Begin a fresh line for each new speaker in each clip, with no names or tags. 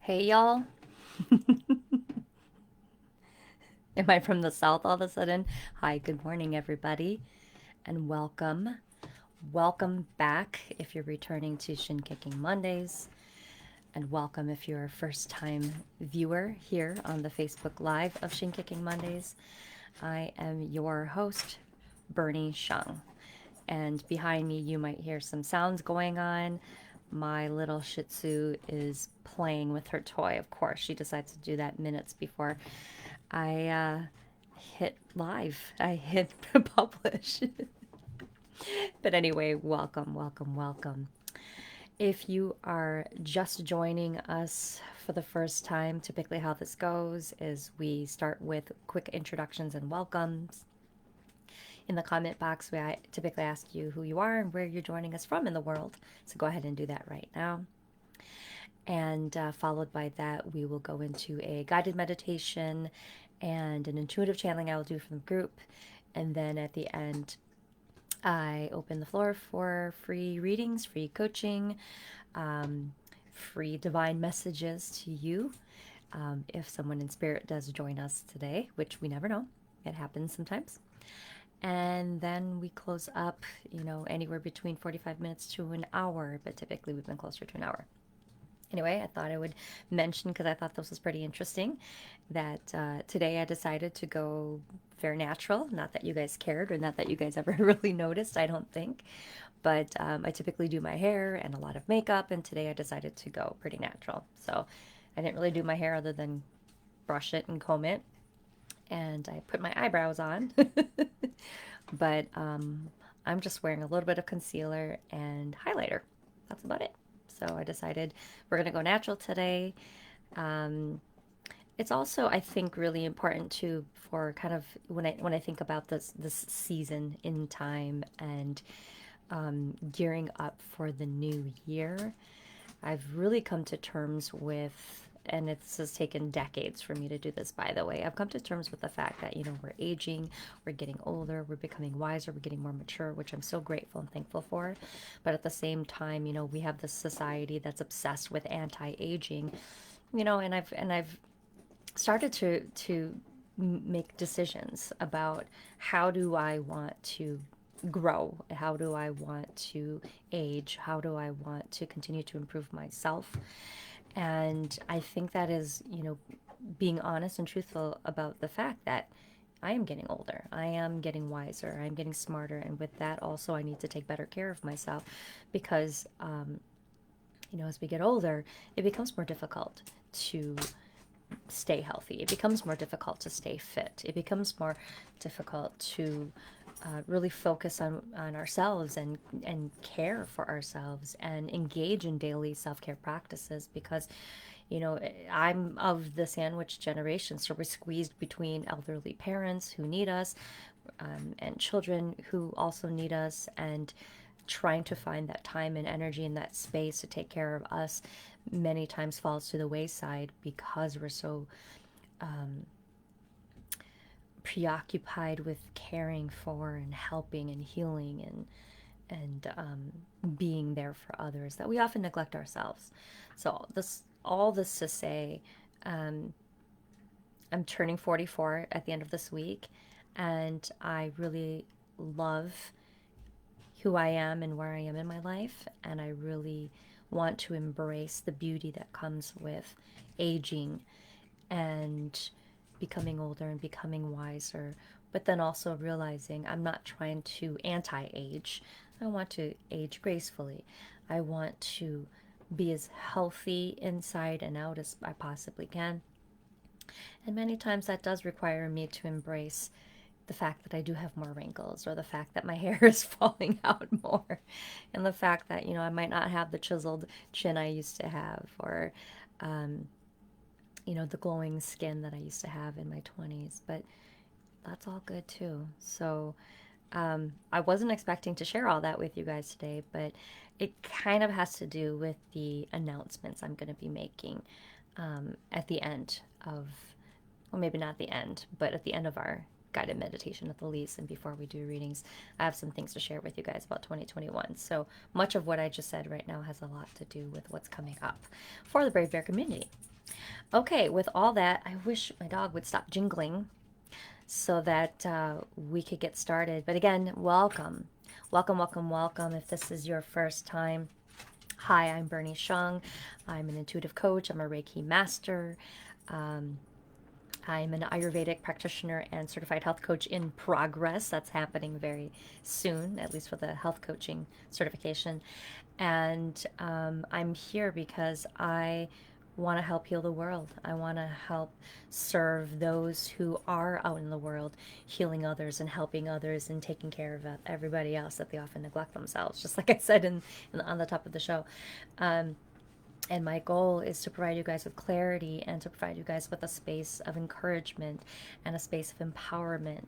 Hey y'all. Am I from the South all of a sudden? Hi, good morning, everybody, and welcome. Welcome back if you're returning to Shin Kicking Mondays, and welcome if you're a first time viewer here on the Facebook Live of Shin Kicking Mondays. I am your host, Bernie Xiong, and behind me, you might hear some sounds going on. My little Shih Tzu is playing with her toy. Of course, she decides to do that minutes before I hit live. I hit publish. But anyway, welcome, welcome, welcome. If you are just joining us for the first time, typically how this goes is we start with quick introductions and welcomes. In the comment box, we typically ask you who you are and where you're joining us from in the world. So go ahead and do that right now. And followed by that, we will go into a guided meditation and an intuitive channeling I will do from the group. And then at the end, I open the floor for free readings, free coaching, free divine messages to you. If someone in spirit does join us today, which we never know, it happens sometimes. And then we close up, anywhere between 45 minutes to an hour, but typically we've been closer to an hour. Anyway, I thought I would mention, because I thought this was pretty interesting, that today I decided to go very natural. Not that you guys cared, or not that you guys ever really noticed, I don't think. But I typically do my hair and a lot of makeup, and today I decided to go pretty natural. So I didn't really do my hair other than brush it and comb it. And I put my eyebrows on. But I'm just wearing a little bit of concealer and highlighter. That's about it. So I decided we're going to go natural today. Um, it's also, I think, really important to for kind of when I think about this season in time and gearing up for the new year. I've really come to terms with, and this has taken decades for me to do this, by the way. I've come to terms with the fact that, we're aging, we're getting older, we're becoming wiser, we're getting more mature, which I'm so grateful and thankful for. But at the same time, we have this society that's obsessed with anti-aging, and I've started to make decisions about how do I want to grow? How do I want to age? How do I want to continue to improve myself? And I think that is, being honest and truthful about the fact that I am getting older. I am getting wiser. I'm getting smarter. And with that, also, I need to take better care of myself because, as we get older, it becomes more difficult to stay healthy. It becomes more difficult to stay fit. It becomes more difficult to really focus on ourselves and care for ourselves and engage in daily self-care practices because I'm of the sandwich generation, so we're squeezed between elderly parents who need us, and children who also need us, and trying to find that time and energy and that space to take care of us many times falls to the wayside because we're so preoccupied with caring for and helping and healing and being there for others that we often neglect ourselves. So all this to say, um, I'm turning 44 at the end of this week, and I really love who I am and where I am in my life, and I really want to embrace the beauty that comes with aging and becoming older and becoming wiser, but then also realizing I'm not trying to anti age. I want to age gracefully. I want to be as healthy inside and out as I possibly can. And many times that does require me to embrace the fact that I do have more wrinkles, or the fact that my hair is falling out more, and the fact that, I might not have the chiseled chin I used to have, or um, the glowing skin that I used to have in my 20s, but that's all good too. So, I wasn't expecting to share all that with you guys today, but it kind of has to do with the announcements I'm going to be making at the end of, well, maybe not the end, but at the end of our guided meditation at the least, and before we do readings, I have some things to share with you guys about 2021. So much of what I just said right now has a lot to do with what's coming up for the Brave Bear community. Okay, with all that, I wish my dog would stop jingling so that we could get started. But again, welcome. Welcome, welcome, welcome. If this is your first time, hi, I'm Berni Xiong. I'm an intuitive coach, I'm a Reiki master. Um, I'm an Ayurvedic practitioner and certified health coach in progress. That's happening very soon, at least with a health coaching certification. And I'm here because I want to help heal the world. I want to help serve those who are out in the world, healing others and helping others and taking care of everybody else that they often neglect themselves, just like I said on the top of the show. And my goal is to provide you guys with clarity and to provide you guys with a space of encouragement and a space of empowerment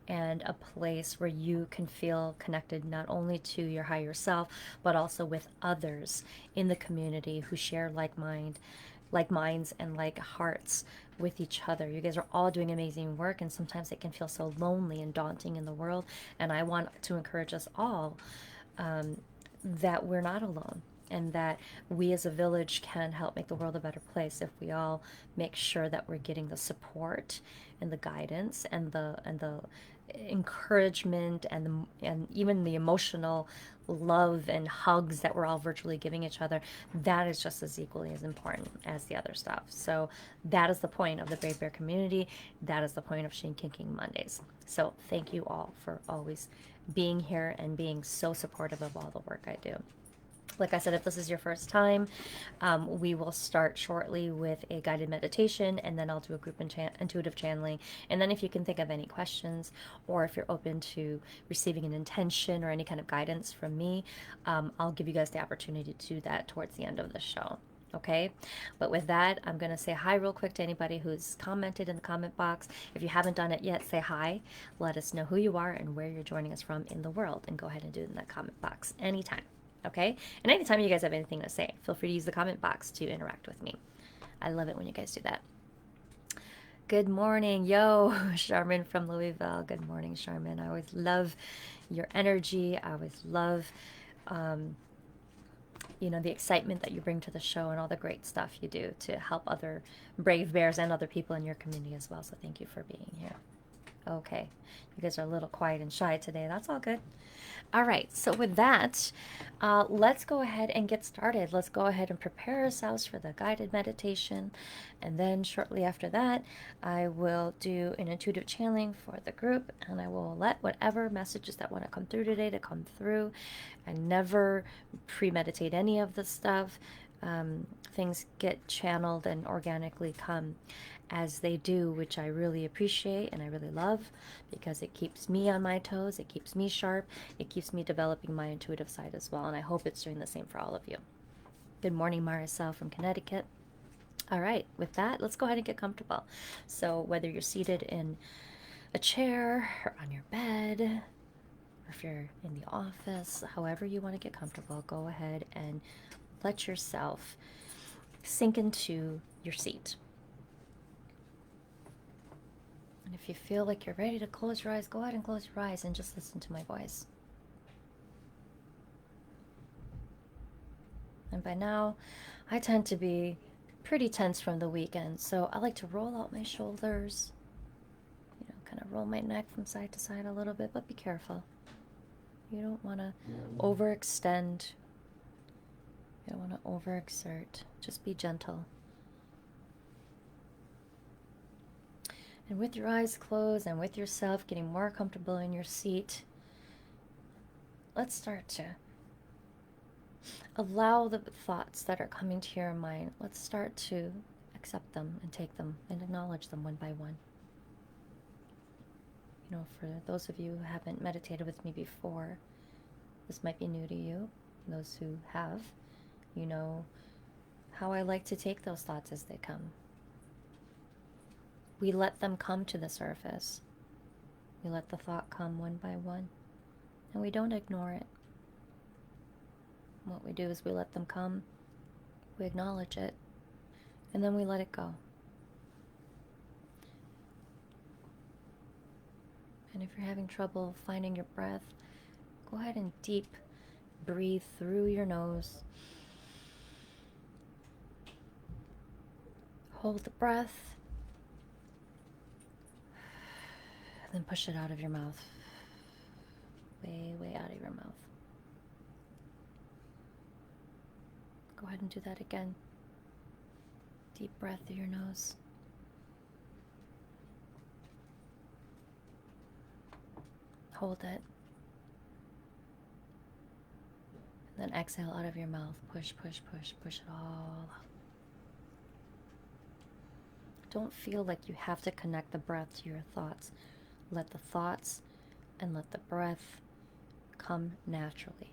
and a place where you can feel connected not only to your higher self, but also with others in the community who share like minds and like hearts with each other. You guys are all doing amazing work, and sometimes it can feel so lonely and daunting in the world. And I want to encourage us all that we're not alone, and that we as a village can help make the world a better place if we all make sure that we're getting the support and the guidance and the encouragement and even the emotional love and hugs that we're all virtually giving each other. That is just as equally as important as the other stuff. So that is the point of the Brave Bear community. That is the point of Shin Kicking Mondays. So thank you all for always being here and being so supportive of all the work I do. Like I said, if this is your first time, we will start shortly with a guided meditation, and then I'll do a group intuitive channeling. And then if you can think of any questions, or if you're open to receiving an intention or any kind of guidance from me, I'll give you guys the opportunity to do that towards the end of the show. Okay, but with that, I'm going to say hi real quick to anybody who's commented in the comment box. If you haven't done it yet, say hi. Let us know who you are and where you're joining us from in the world, and go ahead and do it in that comment box anytime. Okay? And anytime you guys have anything to say, feel free to use the comment box to interact with me. I love it when you guys do that. Good morning. Yo, Charmin from Louisville. Good morning, Charmin. I always love your energy. I always love, the excitement that you bring to the show and all the great stuff you do to help other brave bears and other people in your community as well. So thank you for being here. Okay. You guys are a little quiet and shy today. That's all good. All right, so with that, let's go ahead and get started. Let's go ahead and prepare ourselves for the guided meditation. And then shortly after that, I will do an intuitive channeling for the group, and I will let whatever messages that want to come through today to come through. I never premeditate any of this stuff. Things get channeled and organically come as they do, which I really appreciate and I really love, because it keeps me on my toes, it keeps me sharp, it keeps me developing my intuitive side as well, and I hope it's doing the same for all of you. Good morning, Maricel from Connecticut. All right, with that, let's go ahead and get comfortable. So whether you're seated in a chair or on your bed, or if you're in the office, however you want to get comfortable, go ahead and let yourself sink into your seat. And if you feel like you're ready to close your eyes, go ahead and close your eyes and just listen to my voice. And by now, I tend to be pretty tense from the weekend, so I like to roll out my shoulders, kind of roll my neck from side to side a little bit, but be careful. You don't want to overextend. You don't want to overexert. Just be gentle. And with your eyes closed and with yourself getting more comfortable in your seat, let's start to allow the thoughts that are coming to your mind. Let's start to accept them and take them and acknowledge them one by one. For those of you who haven't meditated with me before, this might be new to you. Those who have, you know how I like to take those thoughts as they come. We let them come to the surface. We let the thought come one by one, and we don't ignore it. What we do is we let them come, we acknowledge it, and then we let it go. And if you're having trouble finding your breath, go ahead and deep breathe through your nose. Hold the breath, and then push it out of your mouth. Way, way out of your mouth. Go ahead and do that again. Deep breath through your nose. Hold it. And then exhale out of your mouth. Push, push, push, push it all out. Don't feel like you have to connect the breath to your thoughts. Let the thoughts and let the breath come naturally.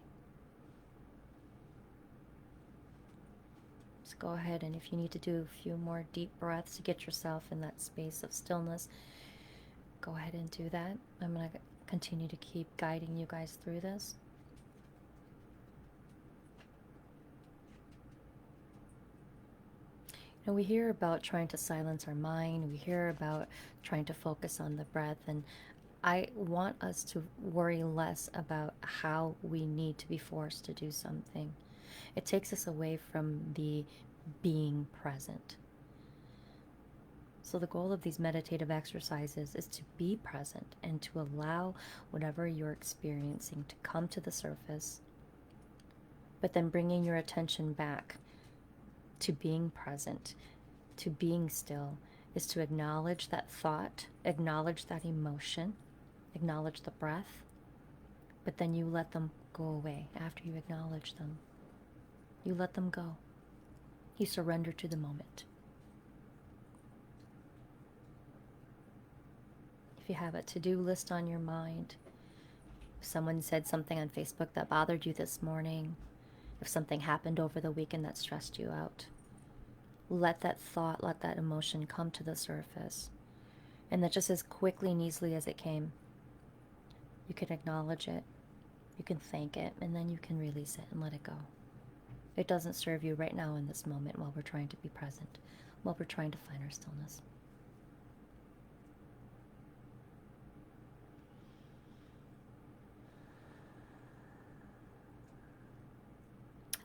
Just go ahead, and if you need to do a few more deep breaths to get yourself in that space of stillness, go ahead and do that. I'm going to continue to keep guiding you guys through this. You know, we hear about trying to silence our mind. We hear about trying to focus on the breath. And I want us to worry less about how we need to be forced to do something. It takes us away from the being present. So the goal of these meditative exercises is to be present and to allow whatever you're experiencing to come to the surface, but then bringing your attention back to being present, to being still, is to acknowledge that thought, acknowledge that emotion, acknowledge the breath, but then you let them go away after you acknowledge them. You let them go. You surrender to the moment. If you have a to-do list on your mind, if someone said something on Facebook that bothered you this morning, if something happened over the weekend that stressed you out, let that thought, let that emotion come to the surface. And that just as quickly and easily as it came, you can acknowledge it, you can thank it, and then you can release it and let it go. It doesn't serve you right now in this moment while we're trying to be present, while we're trying to find our stillness.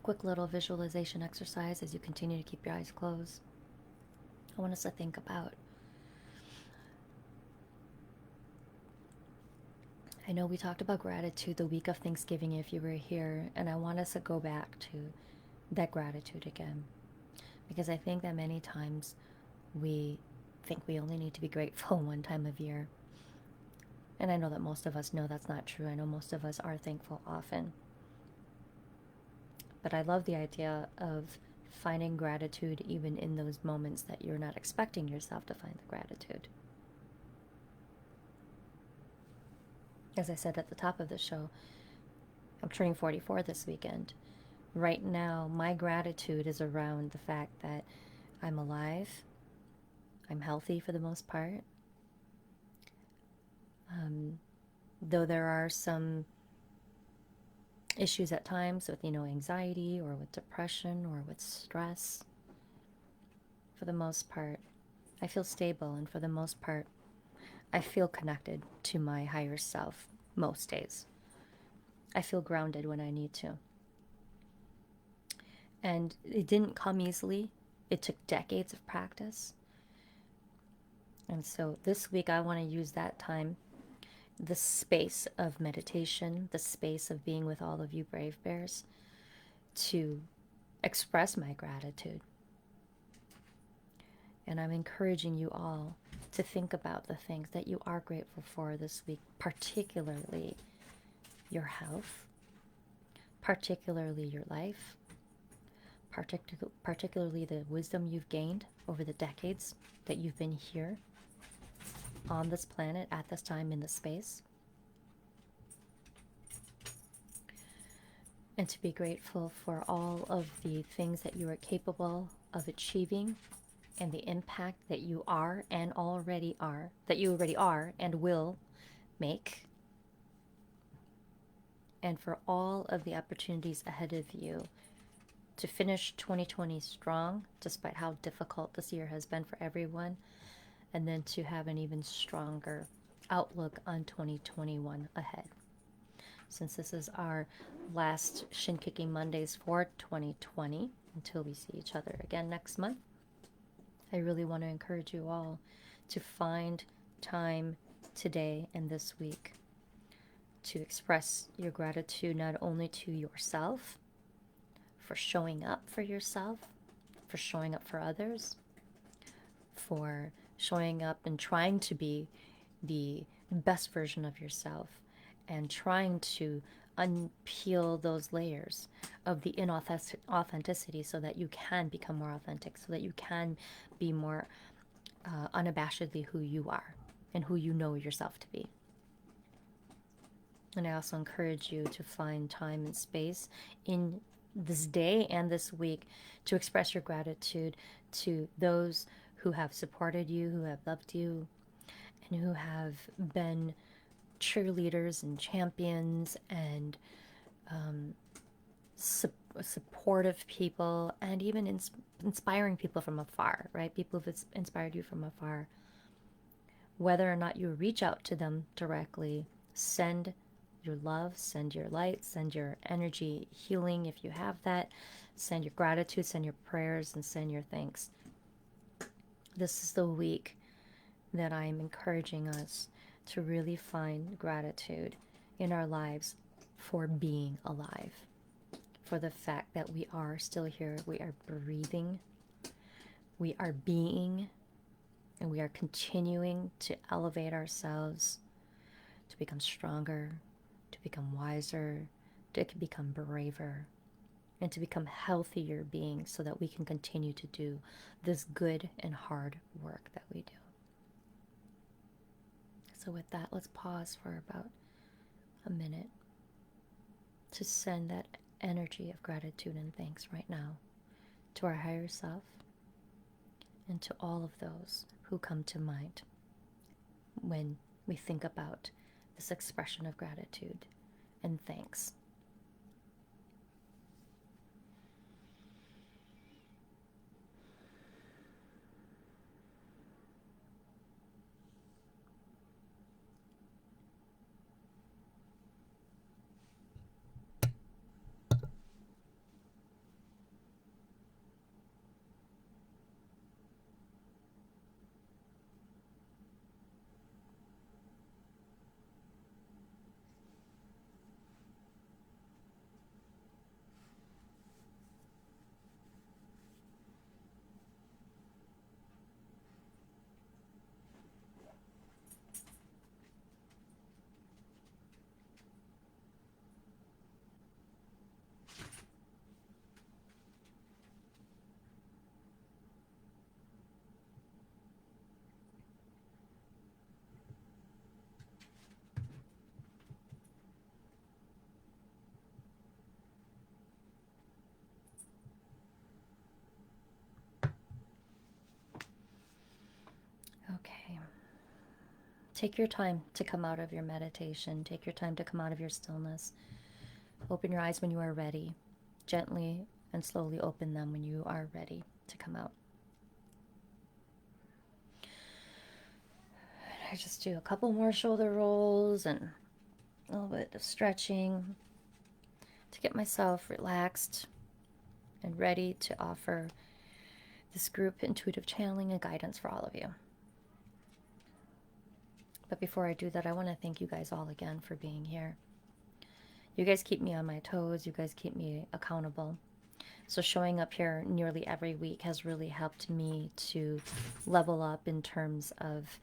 Quick little visualization exercise as you continue to keep your eyes closed. I want us to think about, I know we talked about gratitude the week of Thanksgiving if you were here, and I want us to go back to that gratitude again, because I think that many times we think we only need to be grateful one time of year, and I know that most of us know that's not true. I know most of us are thankful often. But I love the idea of finding gratitude even in those moments that you're not expecting yourself to find the gratitude. As I said at the top of the show, I'm turning 44 this weekend. Right now, my gratitude is around the fact that I'm alive, I'm healthy for the most part. Though there are some issues at times with, anxiety or with depression or with stress, for the most part, I feel stable, and for the most part, I feel connected to my higher self most days. I feel grounded when I need to. And it didn't come easily. It took decades of practice. And so this week I want to use that time, the space of meditation, the space of being with all of you brave bears, to express my gratitude. And I'm encouraging you all to think about the things that you are grateful for this week, particularly your health, particularly your life, particularly the wisdom you've gained over the decades that you've been here on this planet at this time in this space. And to be grateful for all of the things that you are capable of achieving, and the impact that you are and already are, that you already are and will make. And for all of the opportunities ahead of you to finish 2020 strong, despite how difficult this year has been for everyone, and then to have an even stronger outlook on 2021 ahead. Since this is our last Shin Kicking Mondays for 2020, until we see each other again next month, I really want to encourage you all to find time today and this week to express your gratitude not only to yourself for showing up for yourself, for showing up for others, for showing up and trying to be the best version of yourself and trying to unpeel those layers of the inauthenticity so that you can become more authentic, so that you can be more unabashedly who you are and who you know yourself to be. And I also encourage you to find time and space in this day and this week to express your gratitude to those who have supported you, who have loved you, and who have been cheerleaders and champions and supportive people, and even inspiring people from afar, right? People who've inspired you from afar. Whether or not you reach out to them directly, send your love, send your light, send your energy healing if you have that, send your gratitude, send your prayers, and send your thanks. This is the week that I'm encouraging us to really find gratitude in our lives for being alive, for the fact that we are still here, we are breathing, we are being, and we are continuing to elevate ourselves, to become stronger, to become wiser, to become braver, and to become healthier beings so that we can continue to do this good and hard work that we do. So with that, let's pause for about a minute to send that energy of gratitude and thanks right now to our higher self and to all of those who come to mind when we think about this expression of gratitude and thanks. Okay. Take your time to come out of your meditation. Take your time to come out of your stillness. Open your eyes when you are ready. Gently and slowly open them when you are ready to come out. I just do a couple more shoulder rolls and a little bit of stretching to get myself relaxed and ready to offer this group intuitive channeling and guidance for all of you. But before I do that, I want to thank you guys all again for being here. You guys keep me on my toes. You guys keep me accountable. So showing up here nearly every week has really helped me to level up in terms of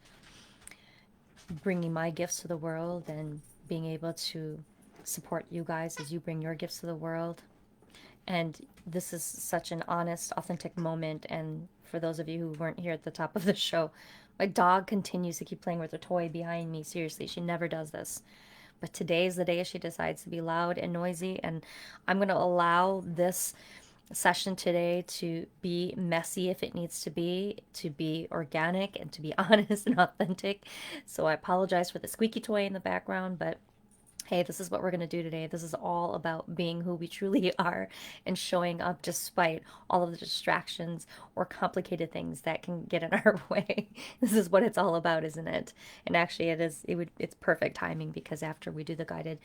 bringing my gifts to the world and being able to support you guys as you bring your gifts to the world. And this is such an honest, authentic moment. And for those of you who weren't here at the top of the show, my dog continues to keep playing with her toy behind me. Seriously, she never does this. But today is the day she decides to be loud and noisy. And I'm going to allow this session today to be messy if it needs to be organic, and to be honest and authentic. So I apologize for the squeaky toy in the background, but hey, this is what we're going to do today. This is all about being who we truly are and showing up despite all of the distractions or complicated things that can get in our way. This is what it's all about, isn't it? And actually it's perfect timing, because after we do the guided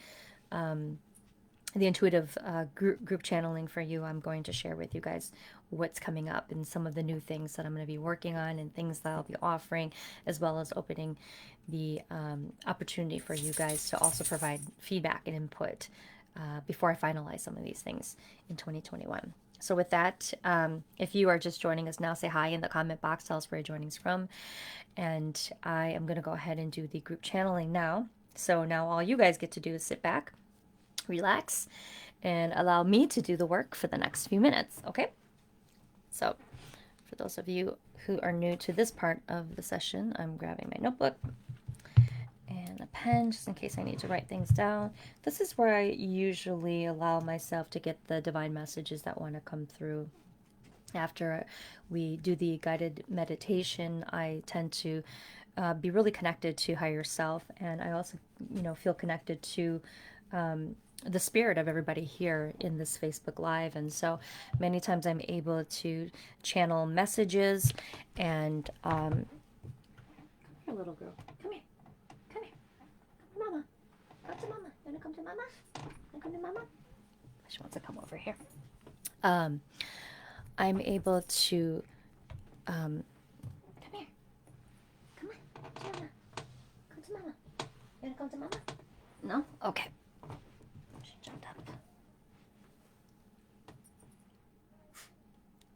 the intuitive group channeling for you, I'm going to share with you guys what's coming up and some of the new things that I'm going to be working on and things that I'll be offering, as well as opening the opportunity for you guys to also provide feedback and input before I finalize some of these things in 2021. So with that, if you are just joining us now, say hi in the comment box. Tell us where you're joining us from. And I am going to go ahead and do the group channeling now. So now all you guys get to do is sit back, relax, and allow me to do the work for the next few minutes, okay? So for those of you who are new to this part of the session, I'm grabbing my notebook and a pen just in case I need to write things down. This is where I usually allow myself to get the divine messages that want to come through. After we do the guided meditation, I tend to be really connected to higher self, and I also, feel connected to the spirit of everybody here in this Facebook Live. And so many times I'm able to channel messages and come here, little girl, come here, come here, mama, come to mama. You want to come to mama? You want to come to mama? She wants to come over here. I'm able to come here, come on, Gianna. Come to mama. You want to come to mama? No? Okay. She jumped up.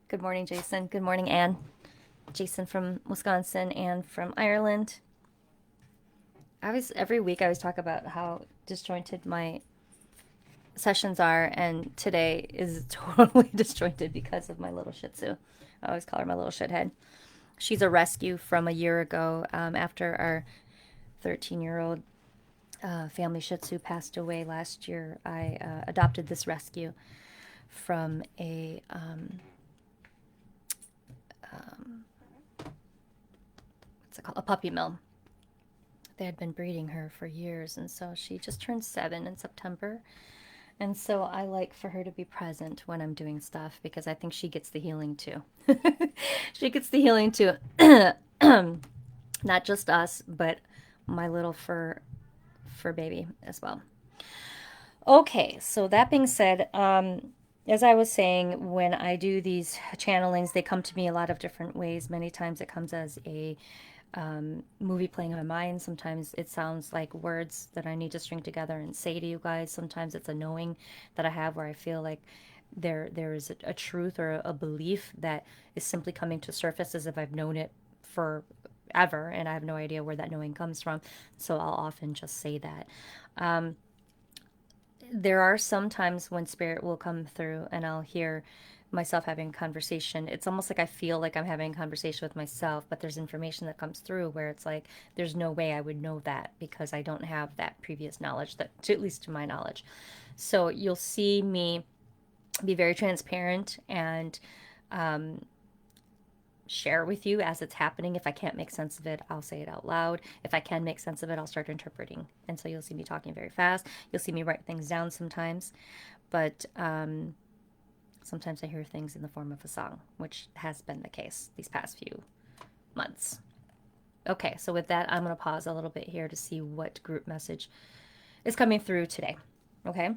Good morning, Jason. Good morning, Anne. Jason from Wisconsin, Anne from Ireland. Every week I always talk about how disjointed my sessions are, and today is totally disjointed because of my little Shih Tzu. I always call her my little shithead. She's a rescue from a year ago after our 13-year-old family Shih Tzu passed away last year. I adopted this rescue from a what's it called? A puppy mill. They had been breeding her for years, and so she just turned 7 in September. And so I like for her to be present when I'm doing stuff because I think she gets the healing too. She gets the healing too. Not just us, but my little fur baby as well. Okay, so that being said, as I was saying, when I do these channelings, they come to me a lot of different ways. Many times it comes as a movie playing in my mind. Sometimes it sounds like words that I need to string together and say to you guys. Sometimes it's a knowing that I have where I feel like there is a truth or a belief that is simply coming to surface as if I've known it forever and I have no idea where that knowing comes from. So I'll often just say that. There are some times when spirit will come through and I'll hear myself having a conversation. It's almost like I feel like I'm having a conversation with myself, but there's information that comes through where it's like there's no way I would know that because I don't have that previous knowledge, that at least to my knowledge. So you'll see me be very transparent and share with you as it's happening. If I can't make sense of it, I'll say it out loud. If I can make sense of it, I'll start interpreting. And so you'll see me talking very fast. You'll see me write things down sometimes, but sometimes I hear things in the form of a song, which has been the case these past few months. Okay, so with that, I'm going to pause a little bit here to see what group message is coming through today, okay?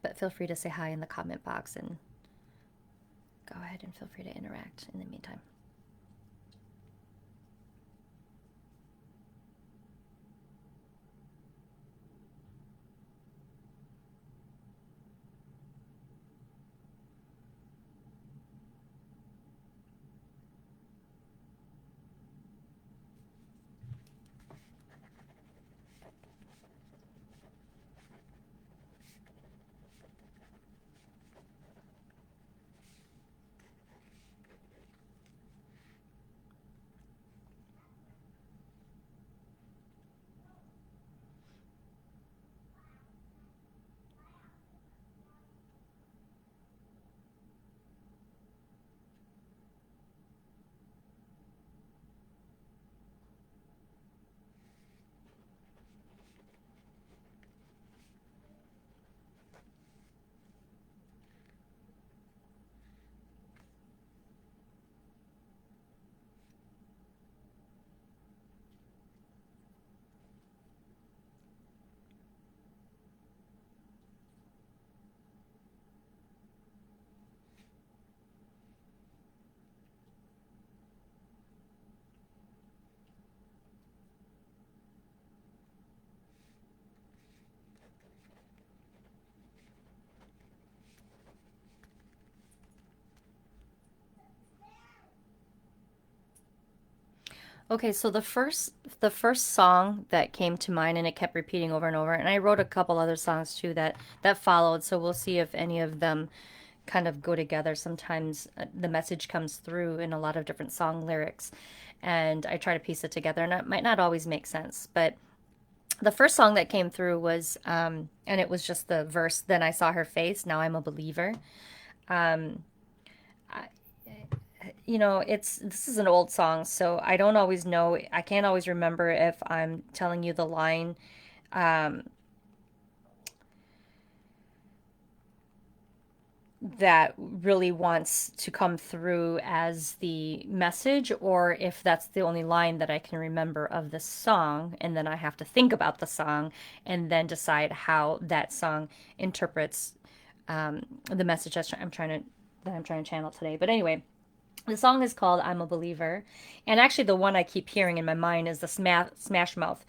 But feel free to say hi in the comment box and go ahead and feel free to interact in the meantime. Okay, so the first song that came to mind and it kept repeating over and over, and I wrote a couple other songs too that followed, so we'll see if any of them kind of go together. Sometimes the message comes through in a lot of different song lyrics, and I try to piece it together, and it might not always make sense. But the first song that came through was, and it was just the verse, "Then I saw her face, now I'm a believer." Um, I, it's this is an old song, so I don't always know. I can't always remember if I'm telling you the line. Um, that really wants to come through as the message, or if that's the only line that I can remember of the song, and then I have to think about the song and then decide how that song interprets the message that I'm trying to channel today. But anyway, the song is called "I'm a Believer," and actually the one I keep hearing in my mind is the Smash Mouth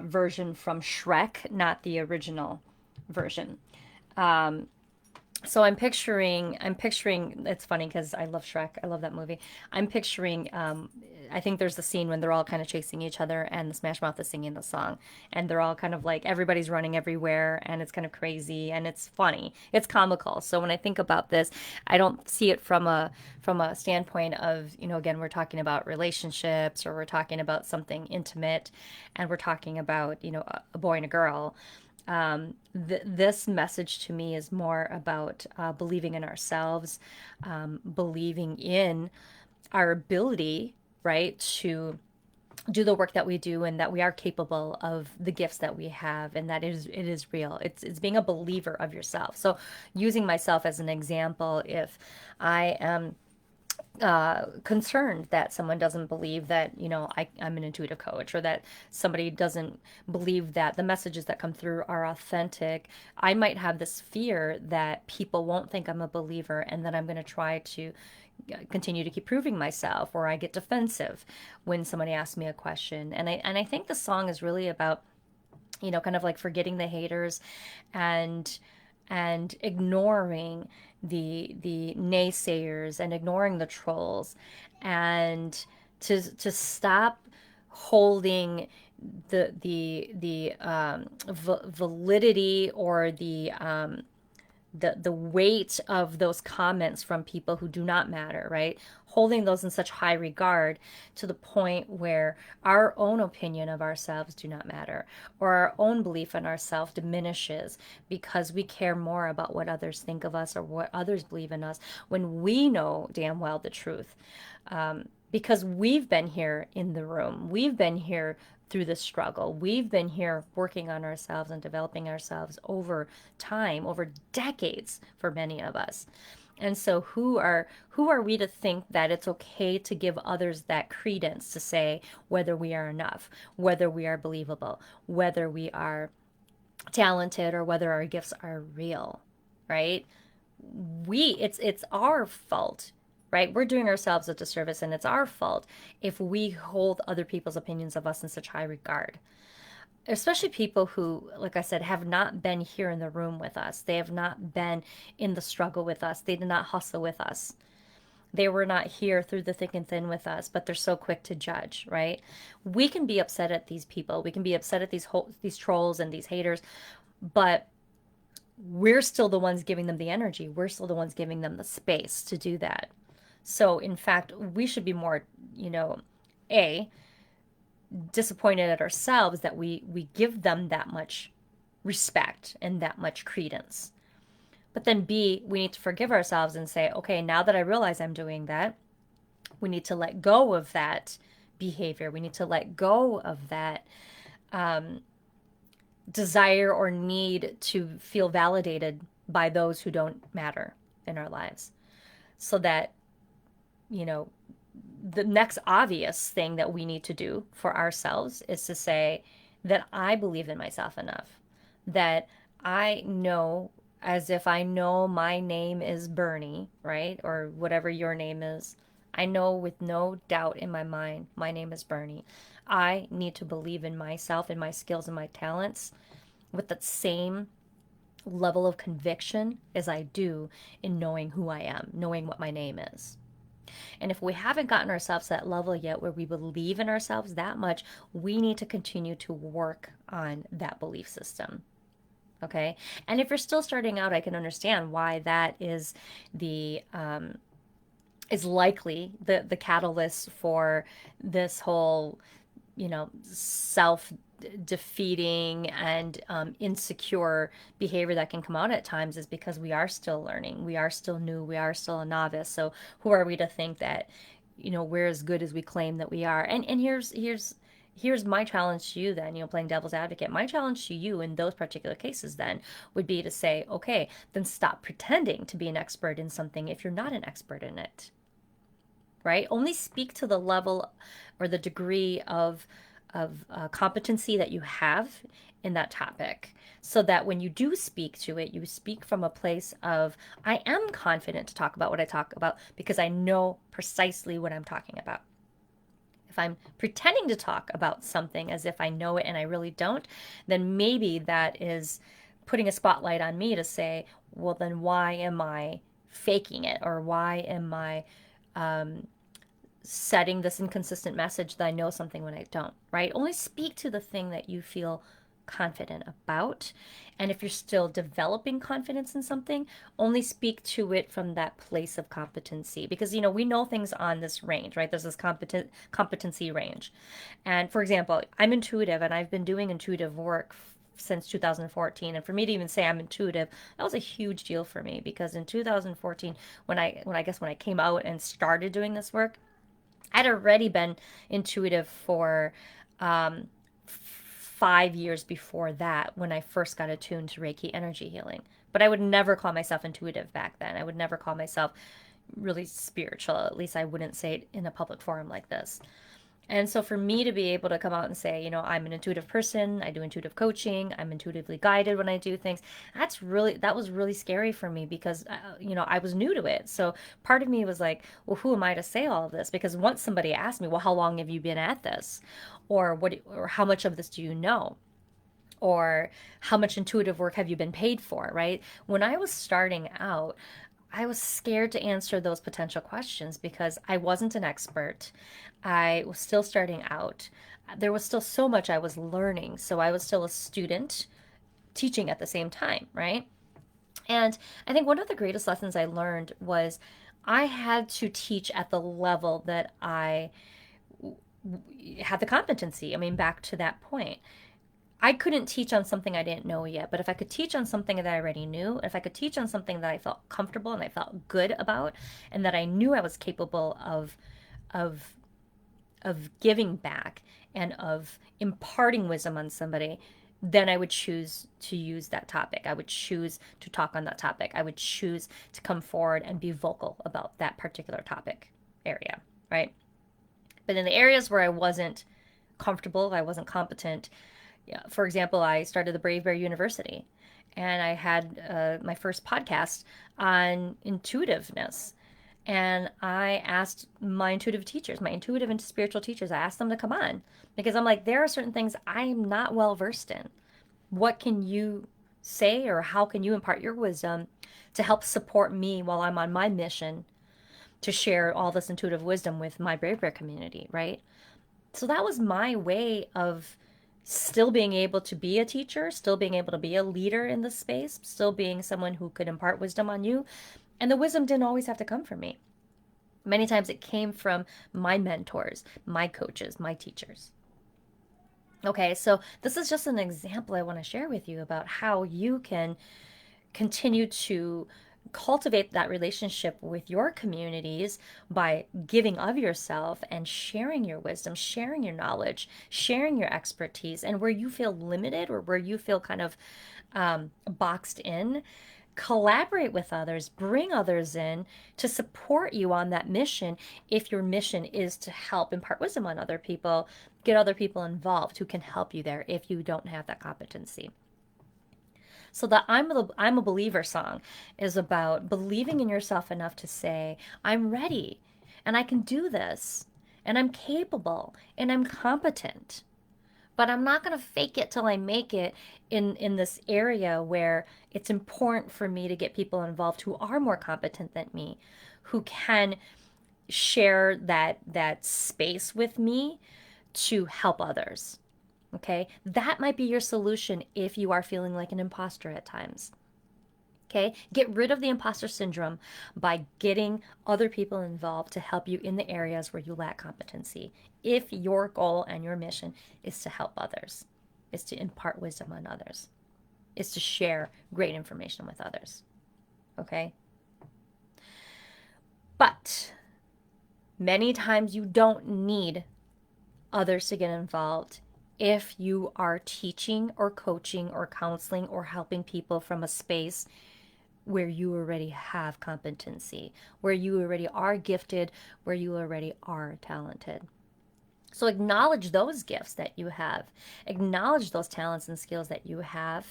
version from Shrek, not the original version. Um, so I'm picturing it's funny because I love Shrek. I love that movie. I'm picturing I think there's the scene when they're all kind of chasing each other and the Smash Mouth is singing the song and they're all kind of like everybody's running everywhere and it's kind of crazy and it's funny. It's comical. So when I think about this, I don't see it from a standpoint of, again, we're talking about relationships or we're talking about something intimate and we're talking about, a boy and a girl. This message to me is more about believing in ourselves, believing in our ability, right, to do the work that we do and that we are capable of the gifts that we have and that it is real. It's being a believer of yourself. So using myself as an example, if I am concerned that someone doesn't believe that, I'm an intuitive coach or that somebody doesn't believe that the messages that come through are authentic. I might have this fear that people won't think I'm a believer and that I'm going to try to continue to keep proving myself, or I get defensive when somebody asks me a question. And I think the song is really about, kind of like forgetting the haters and ignoring the naysayers and ignoring the trolls and to stop holding the validity or the weight of those comments from people who do not matter, right? Holding those in such high regard to the point where our own opinion of ourselves do not matter, or our own belief in ourselves diminishes because we care more about what others think of us or what others believe in us when we know damn well the truth. Because we've been here in the room, we've been here through the struggle. We've been here working on ourselves and developing ourselves over time, over decades for many of us. And so who are we to think that it's okay to give others that credence to say whether we are enough, whether we are believable, whether we are talented or whether our gifts are real, right? It's our fault, right? We're doing ourselves a disservice and it's our fault if we hold other people's opinions of us in such high regard, especially people who, like I said, have not been here in the room with us. They have not been in the struggle with us. They did not hustle with us. They were not here through the thick and thin with us, but they're so quick to judge, right? We can be upset at these people. We can be upset at these trolls and these haters, but we're still the ones giving them the energy. We're still the ones giving them the space to do that. So, in fact, we should be more, A, disappointed at ourselves that we give them that much respect and that much credence. But then B, we need to forgive ourselves and say, okay, now that I realize I'm doing that, we need to let go of that behavior. We need to let go of that desire or need to feel validated by those who don't matter in our lives. So that, you know, the next obvious thing that we need to do for ourselves is to say that I believe in myself enough, that I know, as if I know my name is Bernie, right? Or whatever your name is. I know with no doubt in my mind, my name is Bernie. I need to believe in myself and my skills and my talents with that same level of conviction as I do in knowing who I am, knowing what my name is. And if we haven't gotten ourselves to that level yet where we believe in ourselves that much, we need to continue to work on that belief system. Okay. And if you're still starting out, I can understand why that the is likely the catalyst for this whole, self defeating and insecure behavior that can come out at times, is because we are still learning, we are still new, we are still a novice. So who are we to think that, we're as good as we claim that we are? And here's my challenge to you then, playing devil's advocate. My challenge to you in those particular cases then would be to say, okay, then stop pretending to be an expert in something if you're not an expert in it, right? Only speak to the level or the degree of competency that you have in that topic, so that when you do speak to it, you speak from a place of, I am confident to talk about what I talk about because I know precisely what I'm talking about. If I'm pretending to talk about something as if I know it and I really don't, then maybe that is putting a spotlight on me to say, well, then why am I faking it? Or why am I setting this inconsistent message that I know something when I don't, right? Only speak to the thing that you feel confident about. And if you're still developing confidence in something, only speak to it from that place of competency. Because, we know things on this range, right? There's this competency range. And for example, I'm intuitive and I've been doing intuitive work since 2014. And for me to even say I'm intuitive, that was a huge deal for me, because in 2014, when I came out and started doing this work, I'd already been intuitive for 5 years before that, when I first got attuned to Reiki energy healing. But I would never call myself intuitive back then. I would never call myself really spiritual. At least I wouldn't say it in a public forum like this. And so for me to be able to come out and say, I'm an intuitive person, I do intuitive coaching, I'm intuitively guided when I do things, that was really scary for me, because, I was new to it. So part of me was like, well, who am I to say all of this? Because once somebody asked me, well, how long have you been at this? Or how much of this do you know? Or how much intuitive work have you been paid for, right? When I was starting out, I was scared to answer those potential questions because I wasn't an expert. I was still starting out. There was still so much I was learning. So I was still a student teaching at the same time, right? And I think one of the greatest lessons I learned was I had to teach at the level that I had the competency. I mean, back to that point, I couldn't teach on something I didn't know yet, but if I could teach on something that I already knew, if I could teach on something that I felt comfortable and I felt good about, and that I knew I was capable of giving back and of imparting wisdom on somebody, then I would choose to use that topic. I would choose to talk on that topic. I would choose to come forward and be vocal about that particular topic area, right? But in the areas where I wasn't comfortable, I wasn't competent, yeah, for example, I started the Brave Bear University, and I had my first podcast on intuitiveness. And I asked my intuitive teachers, my intuitive and spiritual teachers, I asked them to come on, because I'm like, there are certain things I'm not well versed in. What can you say, or how can you impart your wisdom to help support me while I'm on my mission to share all this intuitive wisdom with my Brave Bear community, right? So that was my way of still being able to be a teacher, still being able to be a leader in the space, still being someone who could impart wisdom on you. And the wisdom didn't always have to come from me. Many times it came from my mentors, my coaches, my teachers. Okay, so this is just an example I want to share with you about how you can continue to cultivate that relationship with your communities by giving of yourself and sharing your wisdom, sharing your knowledge, sharing your expertise. And where you feel limited, or where you feel kind of boxed in, collaborate with others, bring others in to support you on that mission. If your mission is to help impart wisdom on other people, get other people involved who can help you there if you don't have that competency. So the I'm a believer song is about believing in yourself enough to say, I'm ready and I can do this and I'm capable and I'm competent. But I'm not going to fake it till I make it in this area where it's important for me to get people involved who are more competent than me, who can share that space with me to help others. Okay? That might be your solution if you are feeling like an imposter at times. Okay? Get rid of the imposter syndrome by getting other people involved to help you in the areas where you lack competency. If your goal and your mission is to help others, is to impart wisdom on others, is to share great information with others. Okay? But many times you don't need others to get involved if you are teaching or coaching or counseling or helping people from a space where you already have competency, where you already are gifted, where you already are talented. So acknowledge those gifts that you have, acknowledge those talents and skills that you have,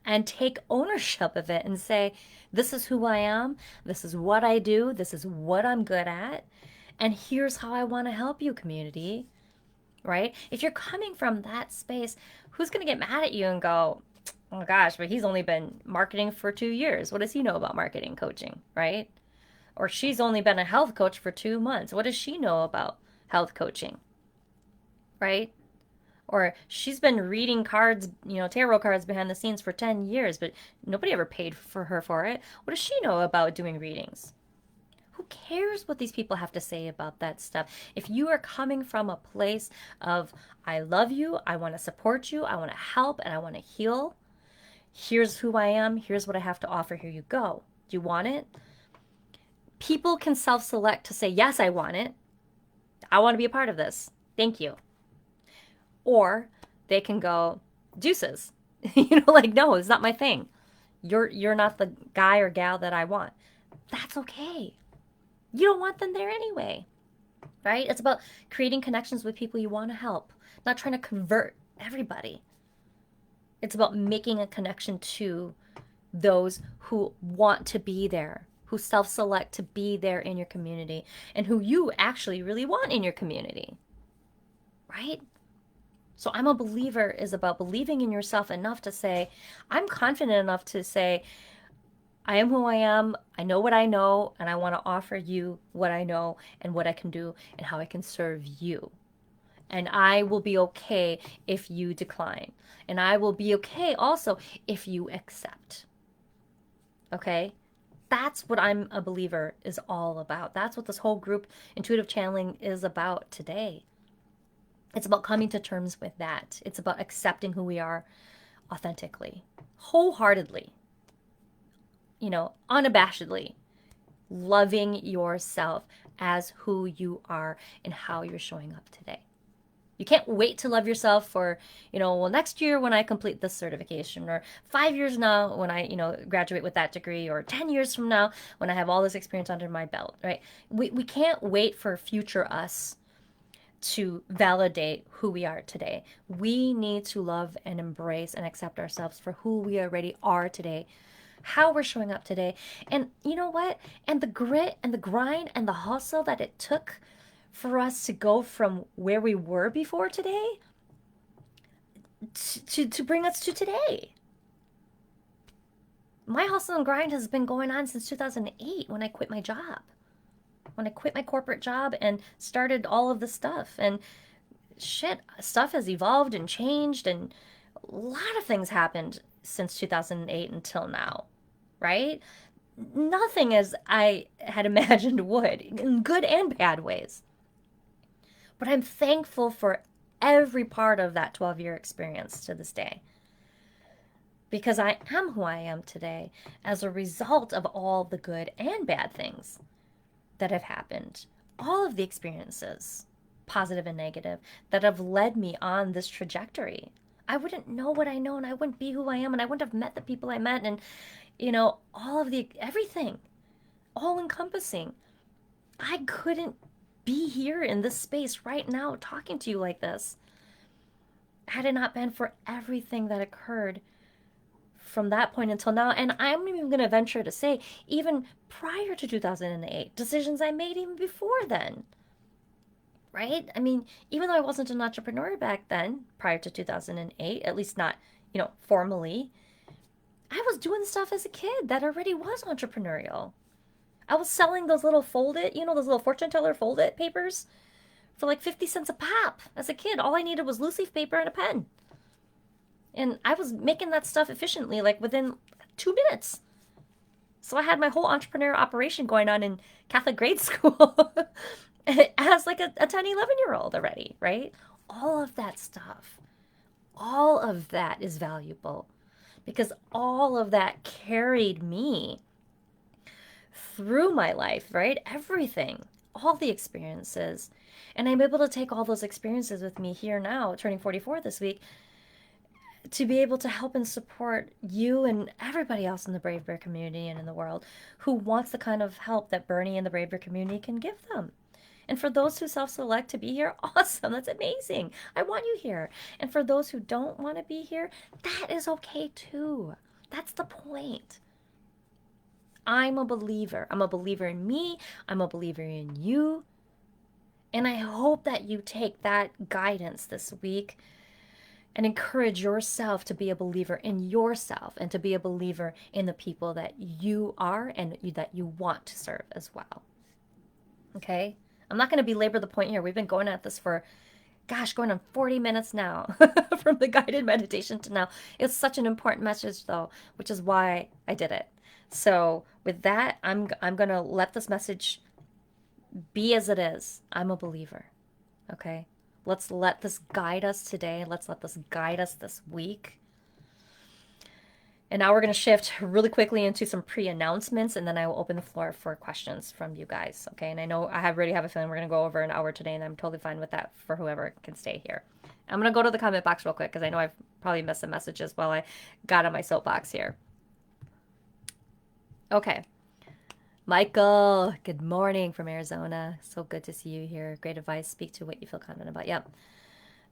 and take ownership of it and say, this is who I am, this is what I do, this is what I'm good at, and here's how I want to help you, community. Right? If you're coming from that space, who's going to get mad at you and go, oh gosh, but he's only been marketing for 2 years. What does he know about marketing coaching? Right? Or she's only been a health coach for 2 months. What does she know about health coaching? Right? Or she's been reading cards, tarot cards behind the scenes for 10 years, but nobody ever paid for her for it. What does she know about doing readings? Who cares what these people have to say about that stuff? If you are coming from a place of, I love you, I want to support you, I want to help, and I want to heal, here's who I am, here's what I have to offer, here you go. Do you want it? People can self-select to say, yes, I want it. I want to be a part of this. Thank you. Or they can go, deuces. Like, no, it's not my thing. You're not the guy or gal that I want. That's okay. You don't want them there anyway, right? It's about creating connections with people you want to help, not trying to convert everybody. It's about making a connection to those who want to be there, who self-select to be there in your community, and who you actually really want in your community, right? So I'm a believer is about believing in yourself enough to say, I'm confident enough to say, I am who I am, I know what I know, and I want to offer you what I know and what I can do and how I can serve you. And I will be okay if you decline. And I will be okay also if you accept. Okay? That's what I'm a believer is all about. That's what this whole group intuitive channeling is about today. It's about coming to terms with that. It's about accepting who we are authentically, wholeheartedly, unabashedly, loving yourself as who you are and how you're showing up today. You can't wait to love yourself for, next year when I complete this certification, or 5 years now when I, graduate with that degree, or 10 years from now when I have all this experience under my belt, right? We can't wait for future us to validate who we are today. We need to love and embrace and accept ourselves for who we already are today, how we're showing up today. And you know what? And the grit and the grind and the hustle that it took for us to go from where we were before today to bring us to today. My hustle and grind has been going on since 2008 when I quit my job. When I quit my corporate job and started all of this stuff. And stuff has evolved and changed, and a lot of things happened since 2008 until now, right? Nothing as I had imagined would, in good and bad ways. But I'm thankful for every part of that 12-year experience to this day. Because I am who I am today as a result of all the good and bad things that have happened. All of the experiences, positive and negative, that have led me on this trajectory. I wouldn't know what I know, and I wouldn't be who I am, and I wouldn't have met the people I met, and, all of everything, all encompassing. I couldn't be here in this space right now talking to you like this had it not been for everything that occurred from that point until now. And I'm even going to venture to say, even prior to 2008, decisions I made even before then. Right? I mean, even though I wasn't an entrepreneur back then, prior to 2008, at least not, formally, I was doing stuff as a kid that already was entrepreneurial. I was selling those little those little fortune teller fold-it papers for like 50 cents a pop as a kid. All I needed was loose leaf paper and a pen. And I was making that stuff efficiently, like within 2 minutes. So I had my whole entrepreneur operation going on in Catholic grade school as like a 10, 11-year-old already, right? All of that stuff, all of that is valuable because all of that carried me through my life, right? Everything, all the experiences. And I'm able to take all those experiences with me here now, turning 44 this week, to be able to help and support you and everybody else in the Brave Bear community and in the world who wants the kind of help that Bernie and the Brave Bear community can give them. And for those who self select to be here, awesome. That's amazing. I want you here. And for those who don't want to be here, that is okay too. That's the point. I'm a believer. I'm a believer in me. I'm a believer in you. And I hope that you take that guidance this week and encourage yourself to be a believer in yourself and to be a believer in the people that you are and that you want to serve as well. Okay? I'm not going to belabor the point here. We've been going at this for, gosh, going on 40 minutes now from the guided meditation to now. It's such an important message, though, which is why I did it. So with that, I'm going to let this message be as it is. I'm a believer. Okay? Let's let this guide us today. Let's let this guide us this week. And now we're going to shift really quickly into some pre-announcements, and then I will open the floor for questions from you guys. Okay? And I know already have a feeling we're going to go over an hour today, and I'm totally fine with that for whoever can stay here. I'm going to go to the comment box real quick because I know I've probably missed some messages while I got on my soapbox here. Okay. Michael, good morning from Arizona. So good to see you here. Great advice. Speak to what you feel confident about. Yep.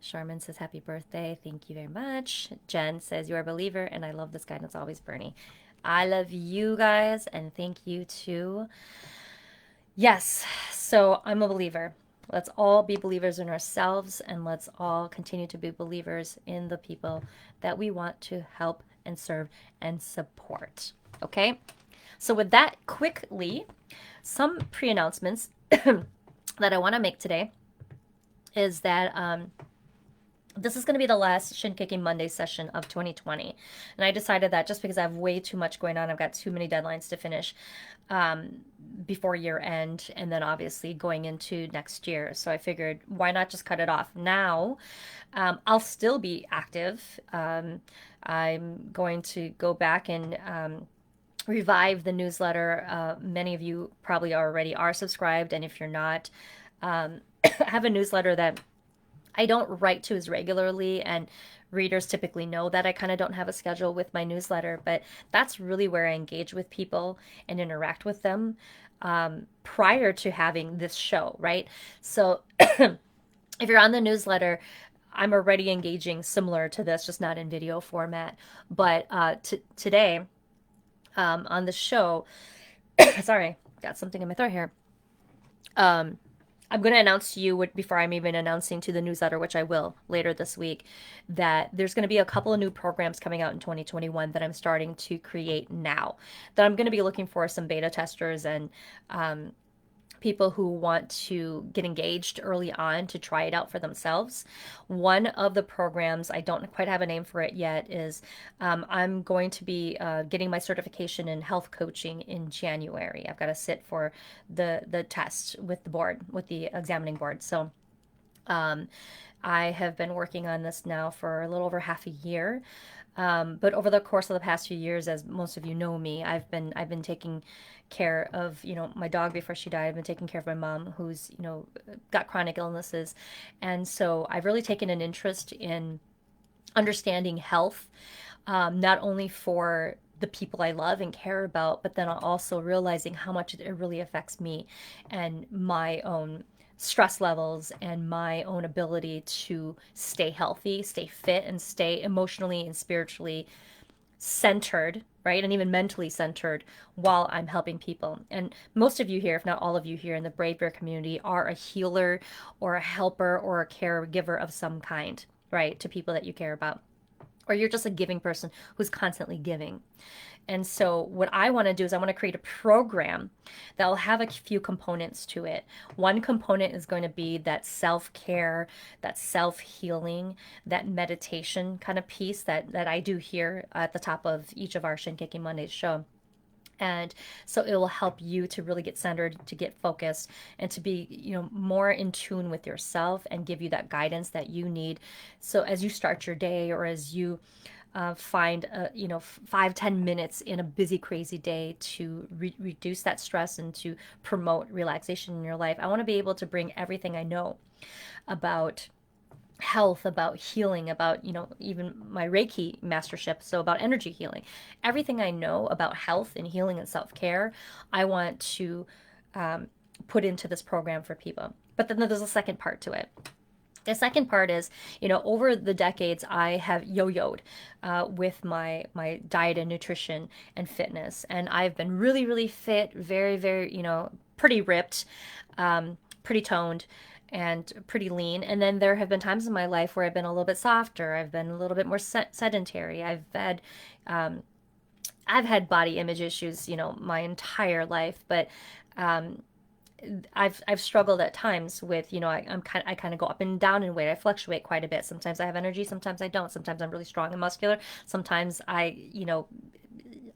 Charmin says, happy birthday. Thank you very much. Jen says, you're a believer, and I love this guidance always, Bernie. I love you guys, and thank you too. Yes, so I'm a believer. Let's all be believers in ourselves, and let's all continue to be believers in the people that we want to help and serve and support. Okay? So with that, quickly, some pre-announcements that I want to make today is that this is going to be the last Shin Kicking Monday session of 2020. And I decided that just because I have way too much going on, I've got too many deadlines to finish before year end, and then obviously going into next year. So I figured, why not just cut it off now? I'll still be active. I'm going to go back and revive the newsletter. Many of you probably already are subscribed, and if you're not, I have a newsletter that I don't write to as regularly, and readers typically know that I kind of don't have a schedule with my newsletter, but that's really where I engage with people and interact with them prior to having this show, right? So if you're on the newsletter, I'm already engaging similar to this, just not in video format. But today on the show, sorry, got something in my throat here. I'm going to announce to you before I'm even announcing to the newsletter, which I will later this week, that there's going to be a couple of new programs coming out in 2021 that I'm starting to create now. That I'm going to be looking for some beta testers and people who want to get engaged early on to try it out for themselves. One of the programs, I don't quite have a name for it yet, is I'm going to be getting my certification in health coaching in January. I've got to sit for the test with the board, with the examining board. So I have been working on this now for a little over half a year. But over the course of the past few years, as most of you know me, I've been taking care of, my dog before she died. I've been taking care of my mom, who's, got chronic illnesses. And so I've really taken an interest in understanding health, not only for the people I love and care about, but then also realizing how much it really affects me and my own stress levels and my own ability to stay healthy, stay fit, and stay emotionally and spiritually centered, right? And even mentally centered while I'm helping people. And most of you here, if not all of you here in the Brave Bear community, are a healer or a helper or a caregiver of some kind, right? To people that you care about. Or you're just a giving person who's constantly giving. And so, what I want to do is I want to create a program that will have a few components to it. One component is going to be that self care, that self healing, that meditation kind of piece that I do here at the top of each of our Shin Kicking Mondays show. And so it will help you to really get centered, to get focused, and to be, more in tune with yourself and give you that guidance that you need. So as you start your day, or as you find 5-10 minutes in a busy crazy day to reduce that stress and to promote relaxation in your life, I want to be able to bring everything I know about health, about healing, about, even my Reiki mastership, so about energy healing. Everything I know about health and healing and self-care, I want to put into this program for people. But then there's a second part to it. The second part is, over the decades, I have yo-yoed with my diet and nutrition and fitness, and I've been really, really fit, very, very, pretty ripped, pretty toned, and pretty lean. And then there have been times in my life where I've been a little bit softer. I've been a little bit more sedentary. I've had body image issues, my entire life, but um, I've struggled at times with, I kind of go up and down in weight. I fluctuate quite a bit. Sometimes I have energy, sometimes I don't. Sometimes I'm really strong and muscular. Sometimes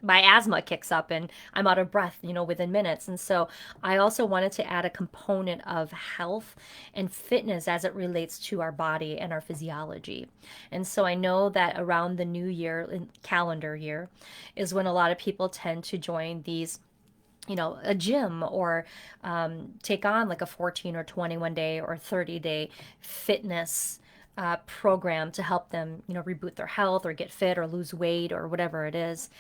my asthma kicks up and I'm out of breath, within minutes. And so I also wanted to add a component of health and fitness as it relates to our body and our physiology. And so I know that around the new year, calendar year, is when a lot of people tend to join these, a gym, or take on like a 14 or 21 day or 30-day fitness program to help them, reboot their health or get fit or lose weight or whatever it is.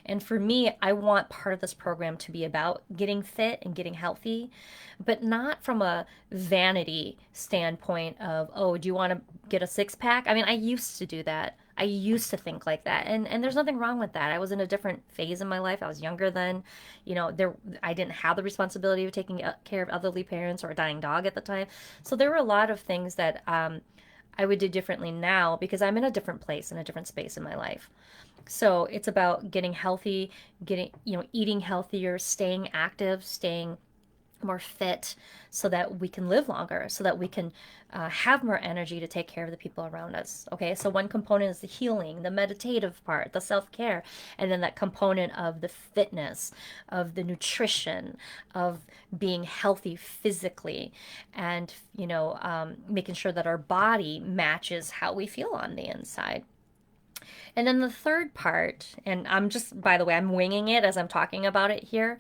And for me, I want part of this program to be about getting fit and getting healthy, but not from a vanity standpoint of, oh, do you want to get a six pack? I mean, I used to do that. I used to think like that, and there's nothing wrong with that. I was in a different phase in my life. I was younger then, I didn't have the responsibility of taking care of elderly parents or a dying dog at the time. So there were a lot of things that I would do differently now because I'm in a different place, in a different space in my life. So it's about getting healthy, eating healthier, staying active, staying more fit, so that we can live longer, so that we can have more energy to take care of the people around us. Okay, so one component is the healing, the meditative part, the self-care, and then that component of the fitness, of the nutrition, of being healthy physically, and making sure that our body matches how we feel on the inside. And then the third part, and I'm just, by the way, I'm winging it as I'm talking about it here.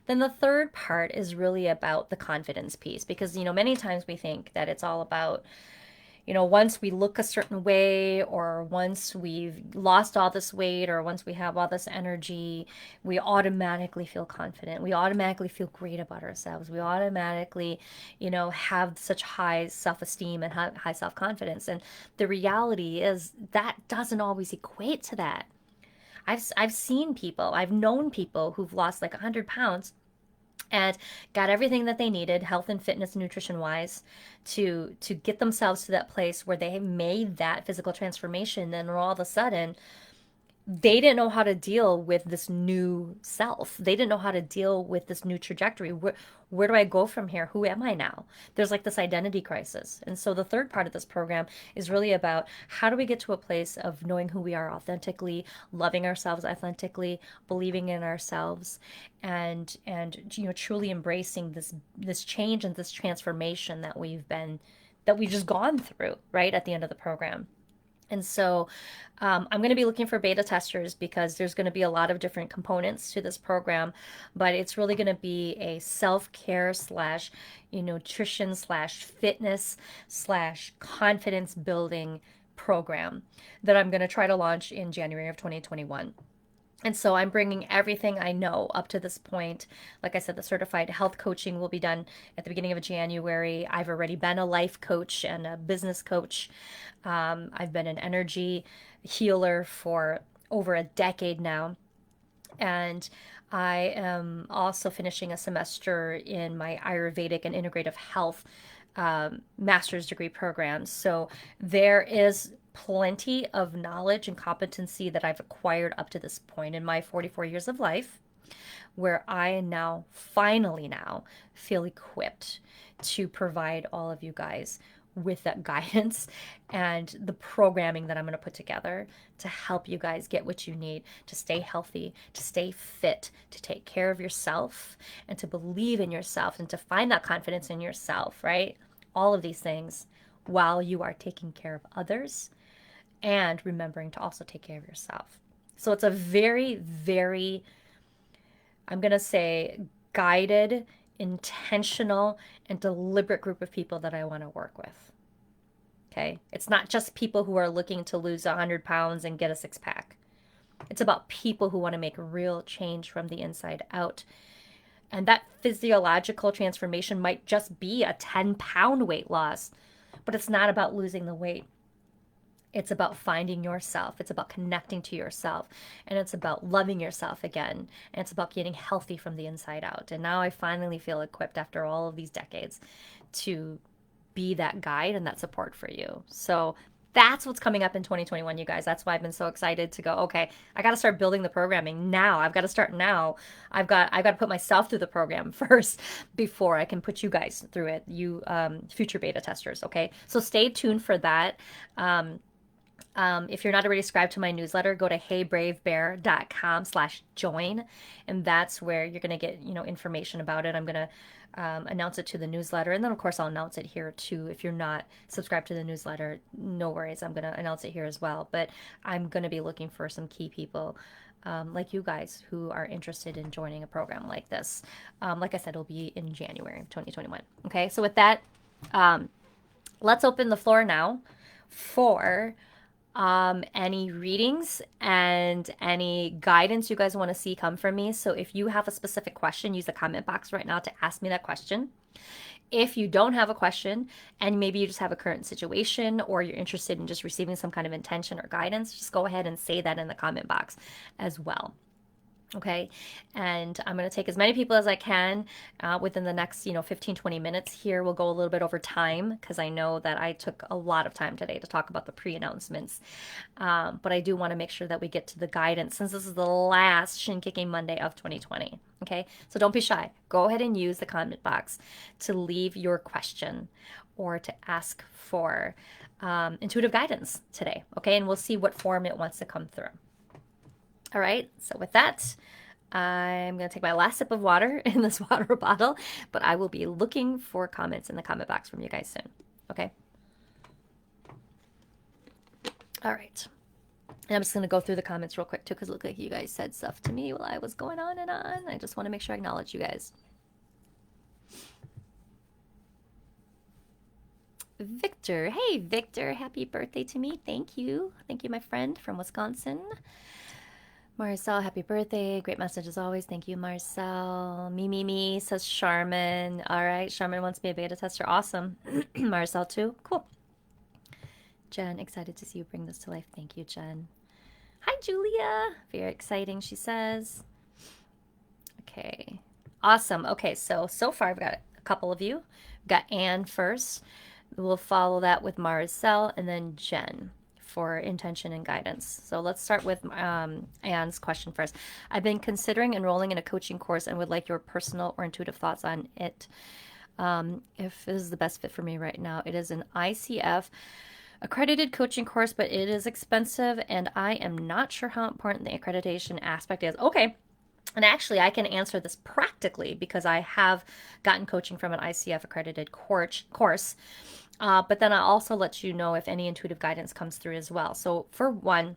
Then the third part is really about the confidence piece, because, many times we think that it's all about, once we look a certain way, or once we've lost all this weight, or once we have all this energy, we automatically feel confident. We automatically feel great about ourselves. We automatically, have such high self-esteem and high self-confidence. And the reality is that doesn't always equate to that. I've seen people, I've known people who've lost like 100 pounds and got everything that they needed, health and fitness and nutrition wise, to get themselves to that place where they made that physical transformation. Then all of a sudden, they didn't know how to deal with this new self. They didn't know how to deal with this new trajectory. Where do I go from here? Who am I now? There's like this identity crisis. And so the third part of this program is really about how do we get to a place of knowing who we are authentically, loving ourselves authentically, believing in ourselves, and truly embracing this change and this transformation that we've just gone through, right, at the end of the program. And so I'm going to be looking for beta testers, because there's going to be a lot of different components to this program, but it's really going to be a self-care slash nutrition slash fitness slash confidence building program that I'm going to try to launch in January of 2021. And so I'm bringing everything I know up to this point. Like I said, the certified health coaching will be done at the beginning of January. I've already been a life coach and a business coach. I've been an energy healer for over a decade now. And I am also finishing a semester in my Ayurvedic and integrative health master's degree program. So there is plenty of knowledge and competency that I've acquired up to this point in my 44 years of life, where I now finally now feel equipped to provide all of you guys with that guidance and the programming that I'm going to put together to help you guys get what you need to stay healthy, to stay fit, to take care of yourself, and to believe in yourself and to find that confidence in yourself, right? All of these things while you are taking care of others and remembering to also take care of yourself. So it's a very, very, I'm going to say, guided, intentional, and deliberate group of people that I want to work with. Okay? It's not just people who are looking to lose 100 pounds and get a six pack. It's about people who want to make real change from the inside out. And that physiological transformation might just be a 10-pound weight loss, but it's not about losing the weight. It's about finding yourself. It's about connecting to yourself. And it's about loving yourself again. And it's about getting healthy from the inside out. And now I finally feel equipped after all of these decades to be that guide and that support for you. So that's what's coming up in 2021, you guys. That's why I've been so excited to go, okay, I got to start building the programming now. I've got to start now. I've got to put myself through the program first before I can put you guys through it, you future beta testers, okay? So stay tuned for that. If you're not already subscribed to my newsletter, go to heybravebear.com/join, and that's where you're going to get, information about it. I'm going to announce it to the newsletter, and then of course I'll announce it here too. If you're not subscribed to the newsletter, no worries. I'm going to announce it here as well, but I'm going to be looking for some key people like you guys who are interested in joining a program like this. Like I said, it'll be in January of 2021. Okay, so with that, let's open the floor now for any readings and any guidance you guys want to see come from me. So if you have a specific question, use the comment box right now to ask me that question. If you don't have a question and maybe you just have a current situation or you're interested in just receiving some kind of intention or guidance, just go ahead and say that in the comment box as well. Okay, and I'm going to take as many people as I can within the next, 15, 20 minutes here. We'll go a little bit over time because I know that I took a lot of time today to talk about the pre-announcements. But I do want to make sure that we get to the guidance since this is the last Shin Kicking Monday of 2020. Okay, so don't be shy. Go ahead and use the comment box to leave your question or to ask for intuitive guidance today. Okay, and we'll see what form it wants to come through. All right, so with that, I'm going to take my last sip of water in this water bottle, but I will be looking for comments in the comment box from you guys soon, okay? All right, and I'm just going to go through the comments real quick too, because it looked like you guys said stuff to me while I was going on and on. I just want to make sure I acknowledge you guys. Victor, hey Victor, happy birthday to me. Thank you, my friend from Wisconsin. Marcel, happy birthday. Great message as always. Thank you, Marcel. Me, says Charmin. All right, Charmin wants me a beta tester. Awesome. Marcel too. Cool. Jen, excited to see you bring this to life. Thank you, Jen. Hi, Julia. Very exciting, she says. Okay. Awesome. Okay, so far I've got a couple of you. We've got Anne first. We'll follow that with Marcel and then Jen for intention and guidance. So let's start with Anne's question first. I've been considering enrolling in a coaching course and would like your personal or intuitive thoughts on it. If this is the best fit for me right now. It is an ICF accredited coaching course, but it is expensive and I am not sure how important the accreditation aspect is. Okay. And actually, I can answer this practically because I have gotten coaching from an ICF accredited course. But then I'll also let you know if any intuitive guidance comes through as well. So for one,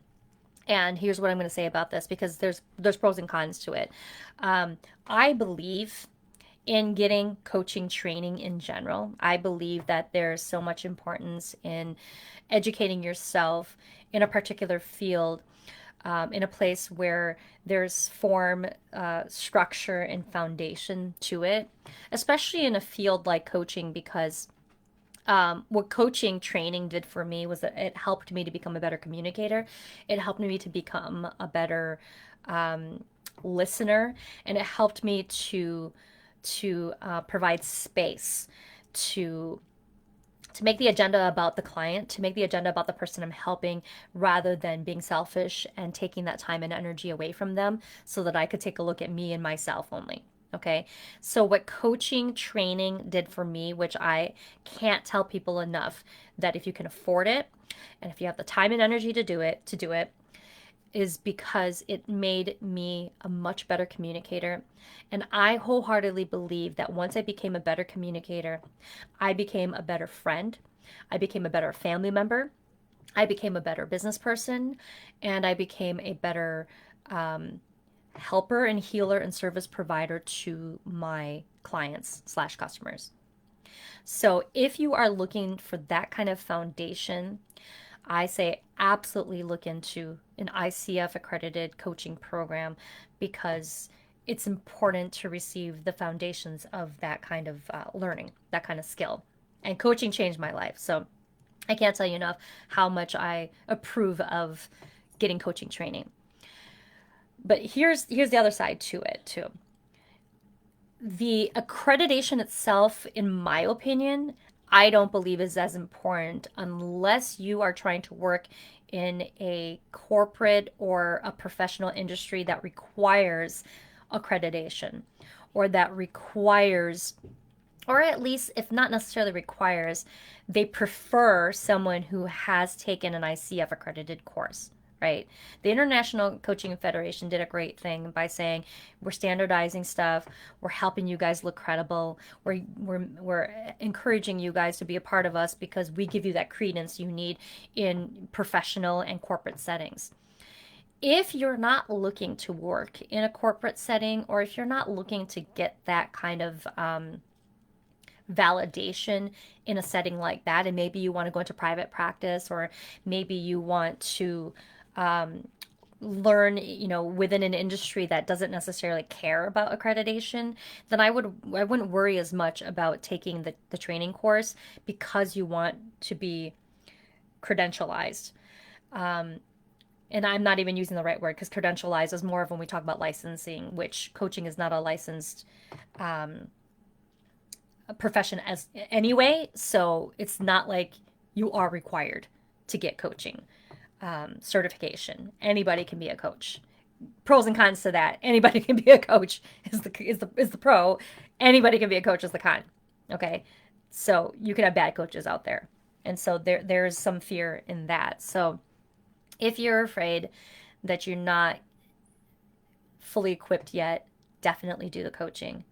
and here's what I'm going to say about this because there's pros and cons to it. I believe in getting coaching training in general. I believe that there's so much importance in educating yourself in a particular field, in a place where there's form, structure, and foundation to it, especially in a field like coaching because what coaching training did for me was that it helped me to become a better communicator. It helped me to become a better listener, and it helped me to provide space to to make the agenda about the client, to make the agenda about the person I'm helping, rather than being selfish and taking that time and energy away from them so that I could take a look at me and myself only. Okay. So, what coaching training did for me, which I can't tell people enough, that if you can afford it and if you have the time and energy to do it, is because it made me a much better communicator. And I wholeheartedly believe that once I became a better communicator, I became a better friend, I became a better family member, I became a better business person, and I became a better helper and healer and service provider to my clients slash customers. So if you are looking for that kind of foundation, I say absolutely look into an ICF accredited coaching program, because it's important to receive the foundations of that kind of learning, that kind of skill. And coaching changed my life. So I can't tell you enough how much I approve of getting coaching training. But here's the other side to it too. The accreditation itself, in my opinion, I don't believe is as important unless you are trying to work in a corporate or a professional industry that requires accreditation, or that requires, or at least if not necessarily requires, they prefer someone who has taken an ICF accredited course. Right. The International Coaching Federation did a great thing by saying, we're standardizing stuff, we're helping you guys look credible, we're encouraging you guys to be a part of us because we give you that credence you need in professional and corporate settings. If you're not looking to work in a corporate setting, or if you're not looking to get that kind of validation in a setting like that, and maybe you want to go into private practice, or maybe you want to learn, within an industry that doesn't necessarily care about accreditation, then I wouldn't worry as much about taking the training course, because you want to be credentialized. And I'm not even using the right word, because credentialized is more of when we talk about licensing, which coaching is not a licensed profession as anyway. So it's not like you are required to get coaching certification. Anybody can be a coach. Pros and cons to that. Anybody can be a coach is the pro. Anybody can be a coach is the con. Okay, so you can have bad coaches out there, and so there's some fear in that. So if you're afraid that you're not fully equipped yet, definitely do the coaching.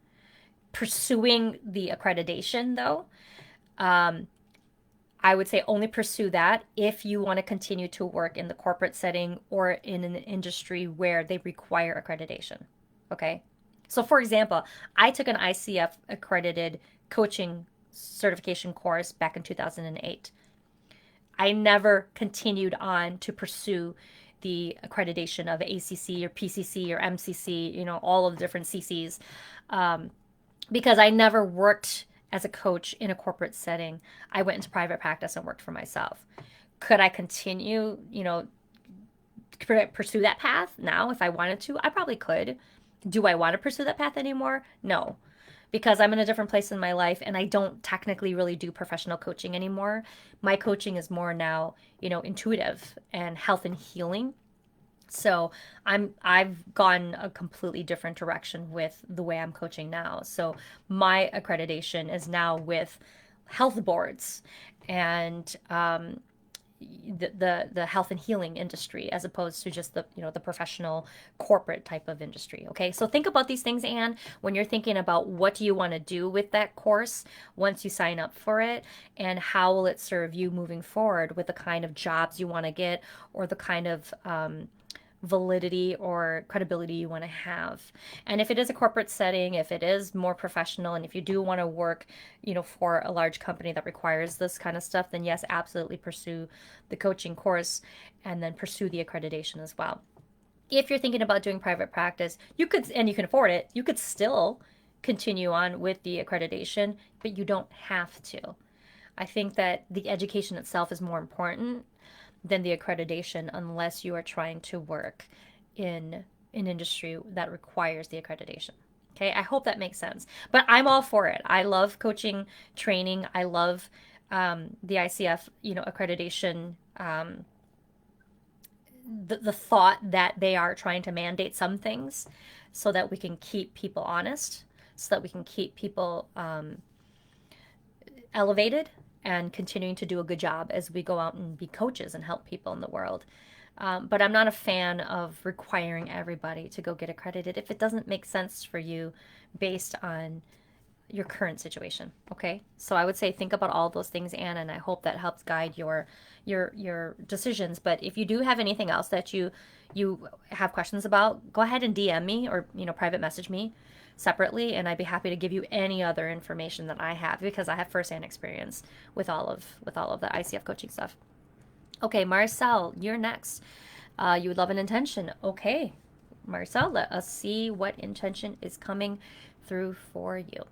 Pursuing the accreditation, though, I would say only pursue that if you want to continue to work in the corporate setting or in an industry where they require accreditation. Okay. So, for example, I took an ICF accredited coaching certification course back in 2008. I never continued on to pursue the accreditation of ACC or PCC or MCC, all of the different CCs, because I never worked as a coach in a corporate setting. I went into private practice and worked for myself. Could I continue, pursue that path now if I wanted to? I probably could. Do I want to pursue that path anymore? No, because I'm in a different place in my life and I don't technically really do professional coaching anymore. My coaching is more now, intuitive and health and healing. So I've gone a completely different direction with the way I'm coaching now. So my accreditation is now with health boards and the health and healing industry, as opposed to just the professional corporate type of industry. Okay, so think about these things, Anne, when you're thinking about what do you want to do with that course once you sign up for it, and how will it serve you moving forward with the kind of jobs you want to get, or the kind of validity or credibility you want to have. And if it is a corporate setting, if it is more professional, and if you do want to work, for a large company that requires this kind of stuff, then yes, absolutely pursue the coaching course and then pursue the accreditation as well. If you're thinking about doing private practice, you could, and you can afford it, you could still continue on with the accreditation, but you don't have to. I think that the education itself is more important than the accreditation, unless you are trying to work in an industry that requires the accreditation. Okay, I hope that makes sense. But I'm all for it. I love coaching training. I love the ICF, accreditation, the thought that they are trying to mandate some things so that we can keep people honest, so that we can keep people elevated and continuing to do a good job as we go out and be coaches and help people in the world. But I'm not a fan of requiring everybody to go get accredited if it doesn't make sense for you based on your current situation. Okay, so I would say think about all those things, Anna, and I hope that helps guide your decisions. But if you do have anything else that you have questions about, go ahead and DM me or private message me separately, and I'd be happy to give you any other information that I have because I have firsthand experience with all of the ICF coaching stuff. Okay, Marcel, you're next. You would love an intention. Okay, Marcel, let us see what intention is coming through for you.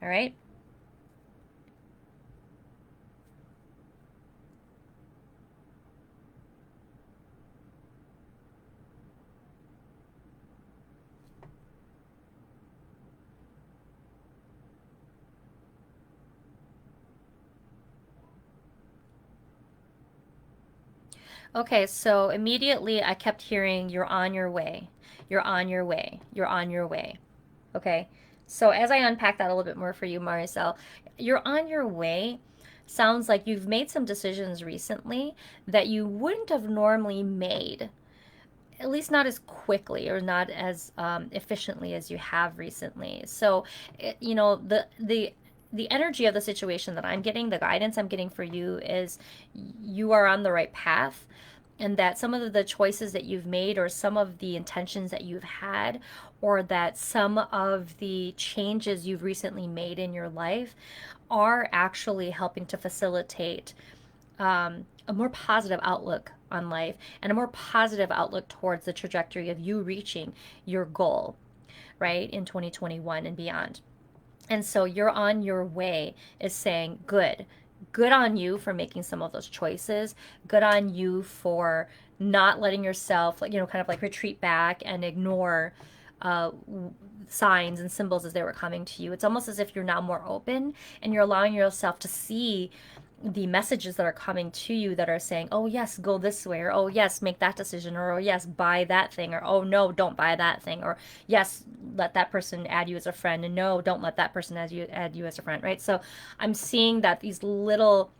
All right. Okay, so immediately I kept hearing, you're on your way. You're on your way. You're on your way. Okay. So as I unpack that a little bit more for you, Maricel, you're on your way sounds like you've made some decisions recently that you wouldn't have normally made, at least not as quickly or not as efficiently as you have recently. So, the energy of the situation that I'm getting, the guidance I'm getting for you is you are on the right path, and that some of the choices that you've made or some of the intentions that you've had or that some of the changes you've recently made in your life are actually helping to facilitate a more positive outlook on life and a more positive outlook towards the trajectory of you reaching your goal, right, in 2021 and beyond. And so you're on your way is saying, good. Good on you for making some of those choices. Good on you for not letting yourself, like, kind of like retreat back and ignore uh, signs and symbols as they were coming to you. It's almost as if you're now more open and you're allowing yourself to see the messages that are coming to you that are saying, oh, yes, go this way, or oh, yes, make that decision, or oh, yes, buy that thing, or oh, no, don't buy that thing, or yes, let that person add you as a friend, and no, don't let that person add you as a friend, right? So I'm seeing that these little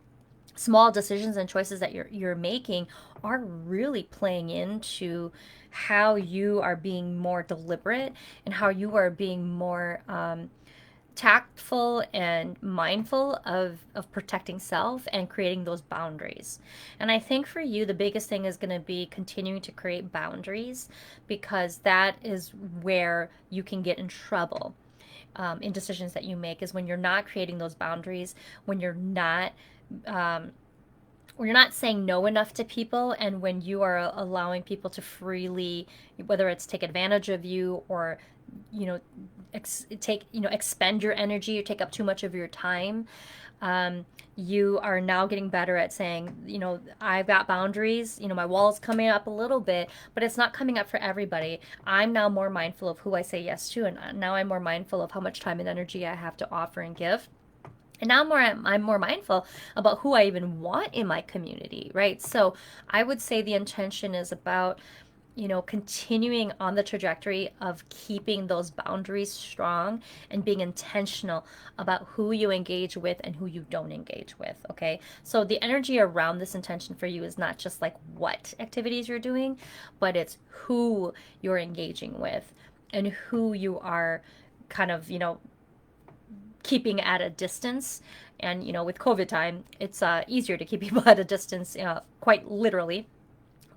small decisions and choices that you're making are really playing into how you are being more deliberate and how you are being more tactful and mindful of protecting self and creating those boundaries. And I think for you, the biggest thing is going to be continuing to create boundaries because that is where you can get in trouble. In decisions that you make is when you're not creating those boundaries, um, when you're not saying no enough to people, and when you are allowing people to freely, whether it's take advantage of you or you know expend your energy or take up too much of your time. You are now getting better at saying, I've got boundaries. My wall's coming up a little bit, but it's not coming up for everybody. I'm now more mindful of who I say yes to, and now I'm more mindful of how much time and energy I have to offer and give. And now I'm more mindful about who I even want in my community, right? So I would say the intention is about, continuing on the trajectory of keeping those boundaries strong and being intentional about who you engage with and who you don't engage with, okay? So the energy around this intention for you is not just like what activities you're doing, but it's who you're engaging with and who you are kind of, keeping at a distance. And with COVID time, it's easier to keep people at a distance, quite literally.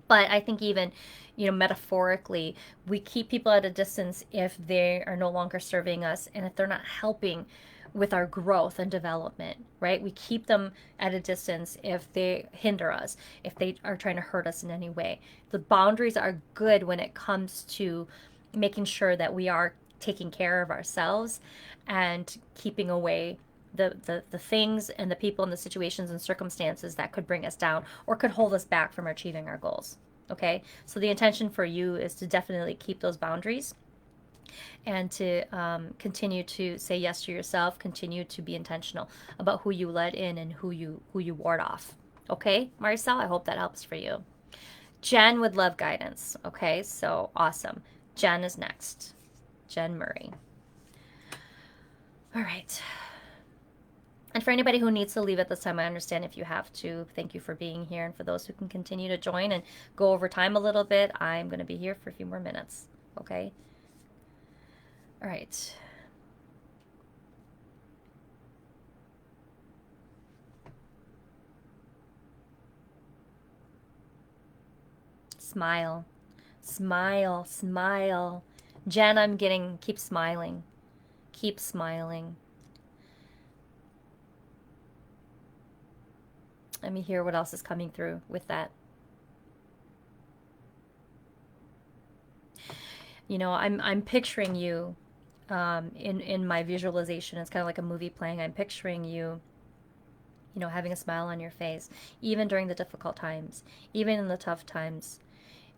But I think even metaphorically, we keep people at a distance if they are no longer serving us and if they're not helping with our growth and development, right? We keep them at a distance if they hinder us, if they are trying to hurt us in any way. The boundaries are good when it comes to making sure that we are taking care of ourselves and keeping away the things and the people and the situations and circumstances that could bring us down or could hold us back from achieving our goals. Okay, so the intention for you is to definitely keep those boundaries and to continue to say yes to yourself, continue to be intentional about who you let in and who you ward off. Okay, Maricel, I hope that helps for you. Jen would love guidance. Okay, so awesome. Jen is next. Jen Murray. All right. And for anybody who needs to leave at this time, I understand if you have to. Thank you for being here. And for those who can continue to join and go over time a little bit, I'm going to be here for a few more minutes. Okay? All right. Smile. Smile. Smile. Jen, I'm getting, keep smiling. Keep smiling. Let me hear what else is coming through with that. You know, I'm picturing you in my visualization. It's kind of like a movie playing. I'm picturing you, you know, having a smile on your face, even during the difficult times, even in the tough times,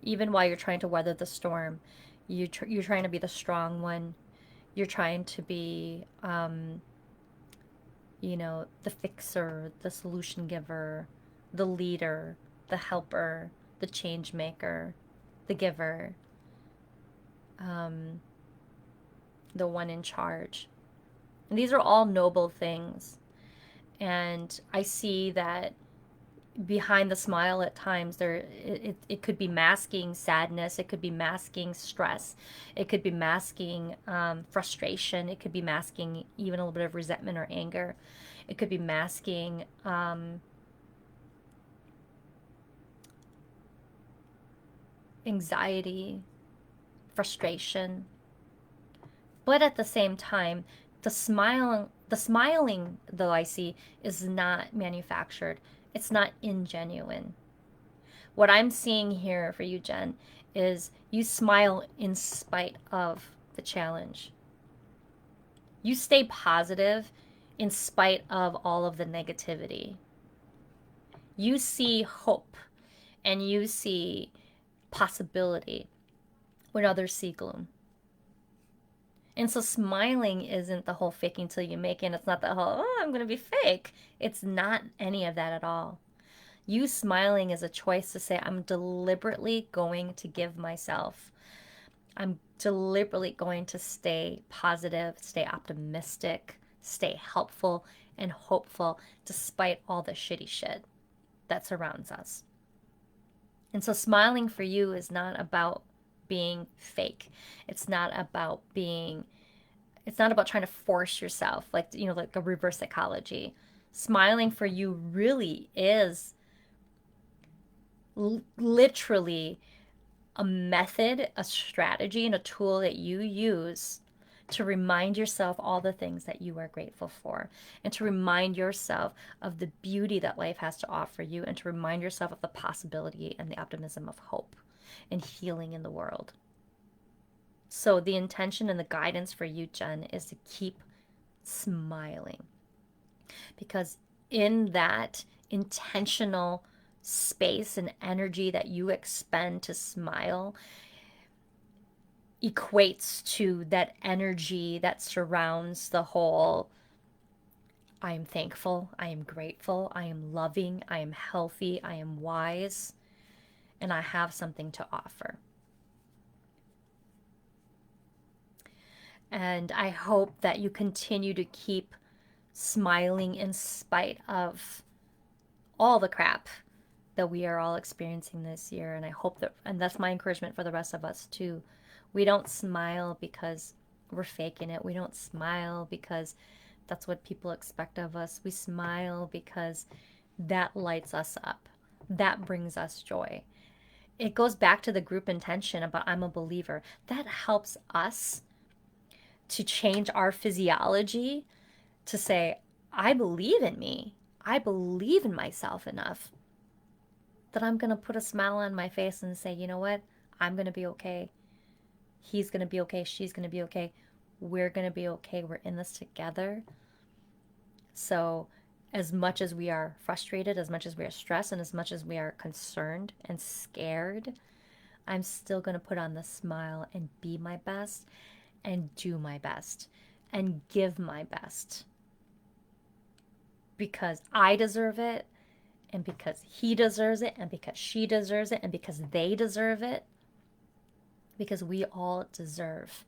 even while you're trying to weather the storm. You're trying to be the strong one. You're trying to be, you know, the fixer, the solution giver, the leader, the helper, the change maker, the giver, um, the one in charge. And these are all noble things. And I see that behind the smile at times it could be masking sadness, it could be masking stress, it could be masking frustration, it could be masking even a little bit of resentment or anger, it could be masking anxiety, frustration. But at the same time, the smiling though I see is not manufactured. It's not ingenuine. What I'm seeing here for you, Jen, is you smile in spite of the challenge. You stay positive in spite of all of the negativity. You see hope and you see possibility when others see gloom. And so smiling isn't the whole faking till you make it. It's not the whole, oh, I'm going to be fake. It's not any of that at all. You smiling is a choice to say, I'm deliberately going to give myself. I'm deliberately going to stay positive, stay optimistic, stay helpful and hopeful despite all the shitty shit that surrounds us. And so smiling for you is not about being fake. It's not about trying to force yourself, like, you know, like a reverse psychology. Smiling for you really is literally a method, a strategy, and a tool that you use to remind yourself all the things that you are grateful for, and to remind yourself of the beauty that life has to offer you, and to remind yourself of the possibility and the optimism of hope and healing in the world. So the intention and the guidance for you, Jen, is to keep smiling, because in that intentional space and energy that you expend to smile equates to that energy that surrounds the whole I am thankful, I am grateful, I am loving, I am healthy, I am wise, and I have something to offer. And I hope that you continue to keep smiling in spite of all the crap that we are all experiencing this year. And I hope that, and that's my encouragement for the rest of us too. We don't smile because we're faking it. We don't smile because that's what people expect of us. We smile because that lights us up. That brings us joy. It goes back to the group intention about I'm a believer. That helps us to change our physiology to say, I believe in me. I believe in myself enough that I'm going to put a smile on my face and say, you know what? I'm going to be okay. He's going to be okay. She's going to be okay. We're going to be okay. We're in this together. So, as much as we are frustrated, as much as we are stressed, and as much as we are concerned and scared, I'm still going to put on the smile and be my best. and do my best and give my best because I deserve it and because he deserves it and because she deserves it and because they deserve it, because we all deserve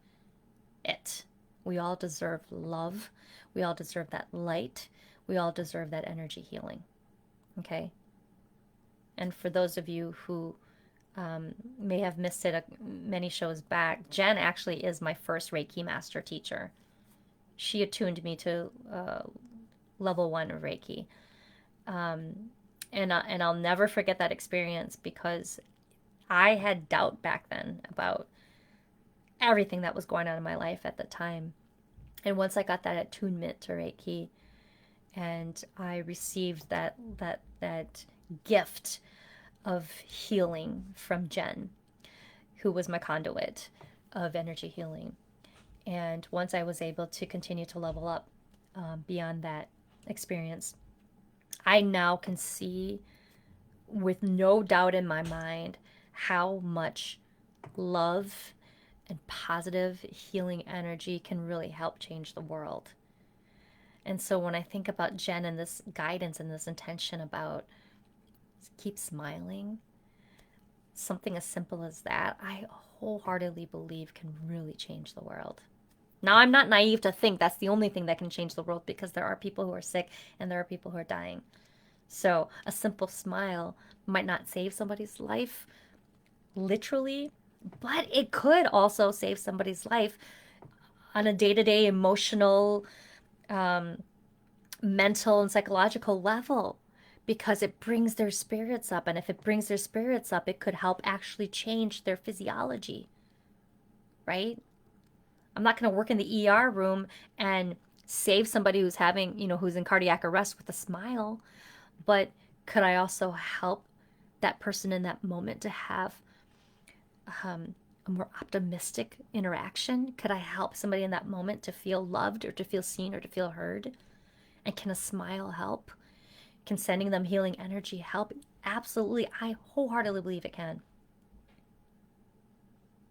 it. We all deserve love. We all deserve that light. We all deserve that energy healing. Okay? And for those of you who may have missed it many shows back, Jen actually is my first Reiki master teacher. She attuned me to level 1 of Reiki. And I'll never forget that experience because I had doubt back then about everything that was going on in my life at the time. And once I got that attunement to Reiki and I received that gift of healing from Jen, who was my conduit of energy healing. And once I was able to continue to level up beyond that experience, I now can see with no doubt in my mind how much love and positive healing energy can really help change the world. And so when I think about Jen and this guidance and this intention about keep smiling, something as simple as that, I wholeheartedly believe can really change the world. Now, I'm not naive to think that's the only thing that can change the world because there are people who are sick and there are people who are dying. So a simple smile might not save somebody's life, literally, but it could also save somebody's life on a day-to-day emotional, mental, and psychological level because it brings their spirits up. And if it brings their spirits up, it could help actually change their physiology, right? I'm not going to work in the ER room and save somebody who's having, who's in cardiac arrest with a smile, but could I also help that person in that moment to have a more optimistic interaction? Could I help somebody in that moment to feel loved or to feel seen or to feel heard? And can a smile help? Can sending them healing energy help? Absolutely. I wholeheartedly believe it can.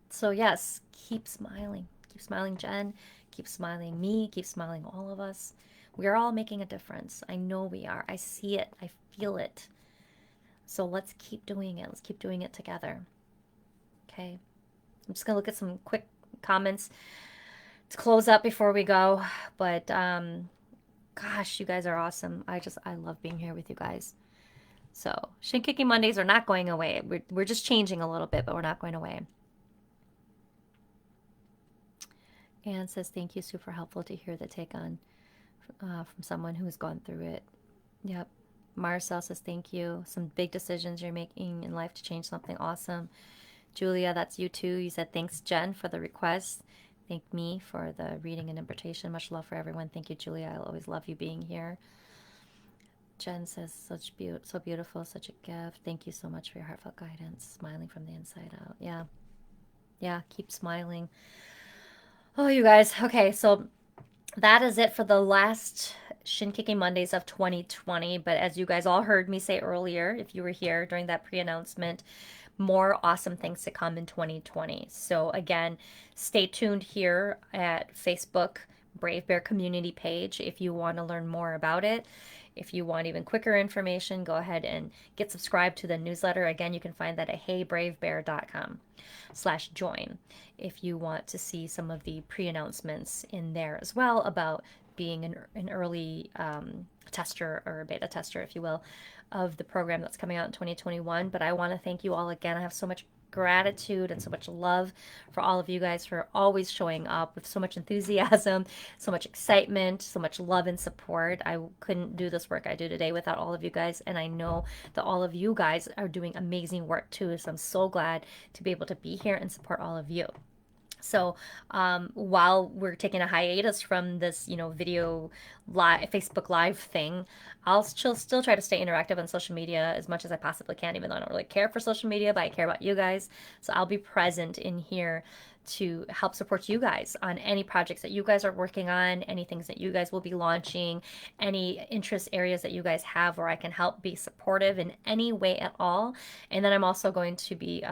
So yes, keep smiling. Keep smiling, Jen. Keep smiling me. Keep smiling all of us. We are all making a difference. I know we are. I see it. I feel it. So let's keep doing it. Let's keep doing it together. Okay. I'm just going to look at some quick comments to close up before we go. But gosh, you guys are awesome. I love being here with you guys. So Shin Kicking Mondays are not going away. We're just changing a little bit, but we're not going away. Anne says, thank you. Super helpful to hear the take on from someone who's gone through it. Yep. Marcel says, thank you. Some big decisions you're making in life to change something awesome. Julia, that's you too. You said, thanks, Jen, for the request. Thank me for the reading and invitation. Much love for everyone. Thank you, Julia. I'll always love you being here. Jen says, so beautiful, such a gift. Thank you so much for your heartfelt guidance. Smiling from the inside out. Yeah. Yeah, keep smiling. Oh, you guys. Okay, so that is it for the last Shin Kicking Mondays of 2020. But as you guys all heard me say earlier, if you were here during that pre-announcement, more awesome things to come in 2020. So again, stay tuned here at Facebook Brave Bear community page if you want to learn more about it. If you want even quicker information, go ahead and get subscribed to the newsletter. Again, you can find that at heybravebear.com/join if you want to see some of the pre-announcements in there as well about being an early tester or beta tester, if you will, of the program that's coming out in 2021. But I want to thank you all again. I have so much gratitude and so much love for all of you guys for always showing up with so much enthusiasm, so much excitement, so much love and support. I couldn't do this work I do today without all of you guys, and I know that all of you guys are doing amazing work too, so I'm so glad to be able to be here and support all of you. So while we're taking a hiatus from this, video live, Facebook Live thing, I'll still try to stay interactive on social media as much as I possibly can, even though I don't really care for social media, but I care about you guys. So I'll be present in here to help support you guys on any projects that you guys are working on, any things that you guys will be launching, any interest areas that you guys have where I can help be supportive in any way at all. And then I'm also going to be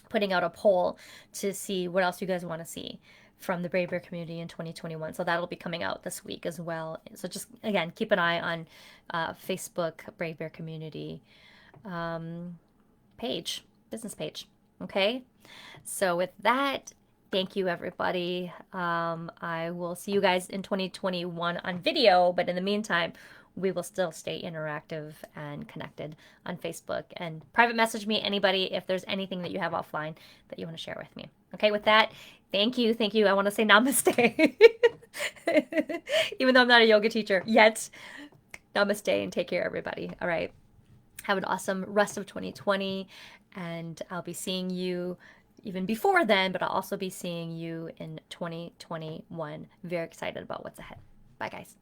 putting out a poll to see what else you guys want to see from the Brave Bear community in 2021. So that'll be coming out this week as well. So just, again, keep an eye on Facebook Brave Bear community page, business page. Okay. So with that, thank you everybody. I will see you guys in 2021 on video, but in the meantime, we will still stay interactive and connected on Facebook, and private message me, anybody, if there's anything that you have offline that you want to share with me. Okay, with that, thank you. Thank you. I want to say namaste. Even though I'm not a yoga teacher yet. Namaste and take care, everybody. All right. Have an awesome rest of 2020, and I'll be seeing you even before then, but I'll also be seeing you in 2021. Very excited about what's ahead. Bye, guys.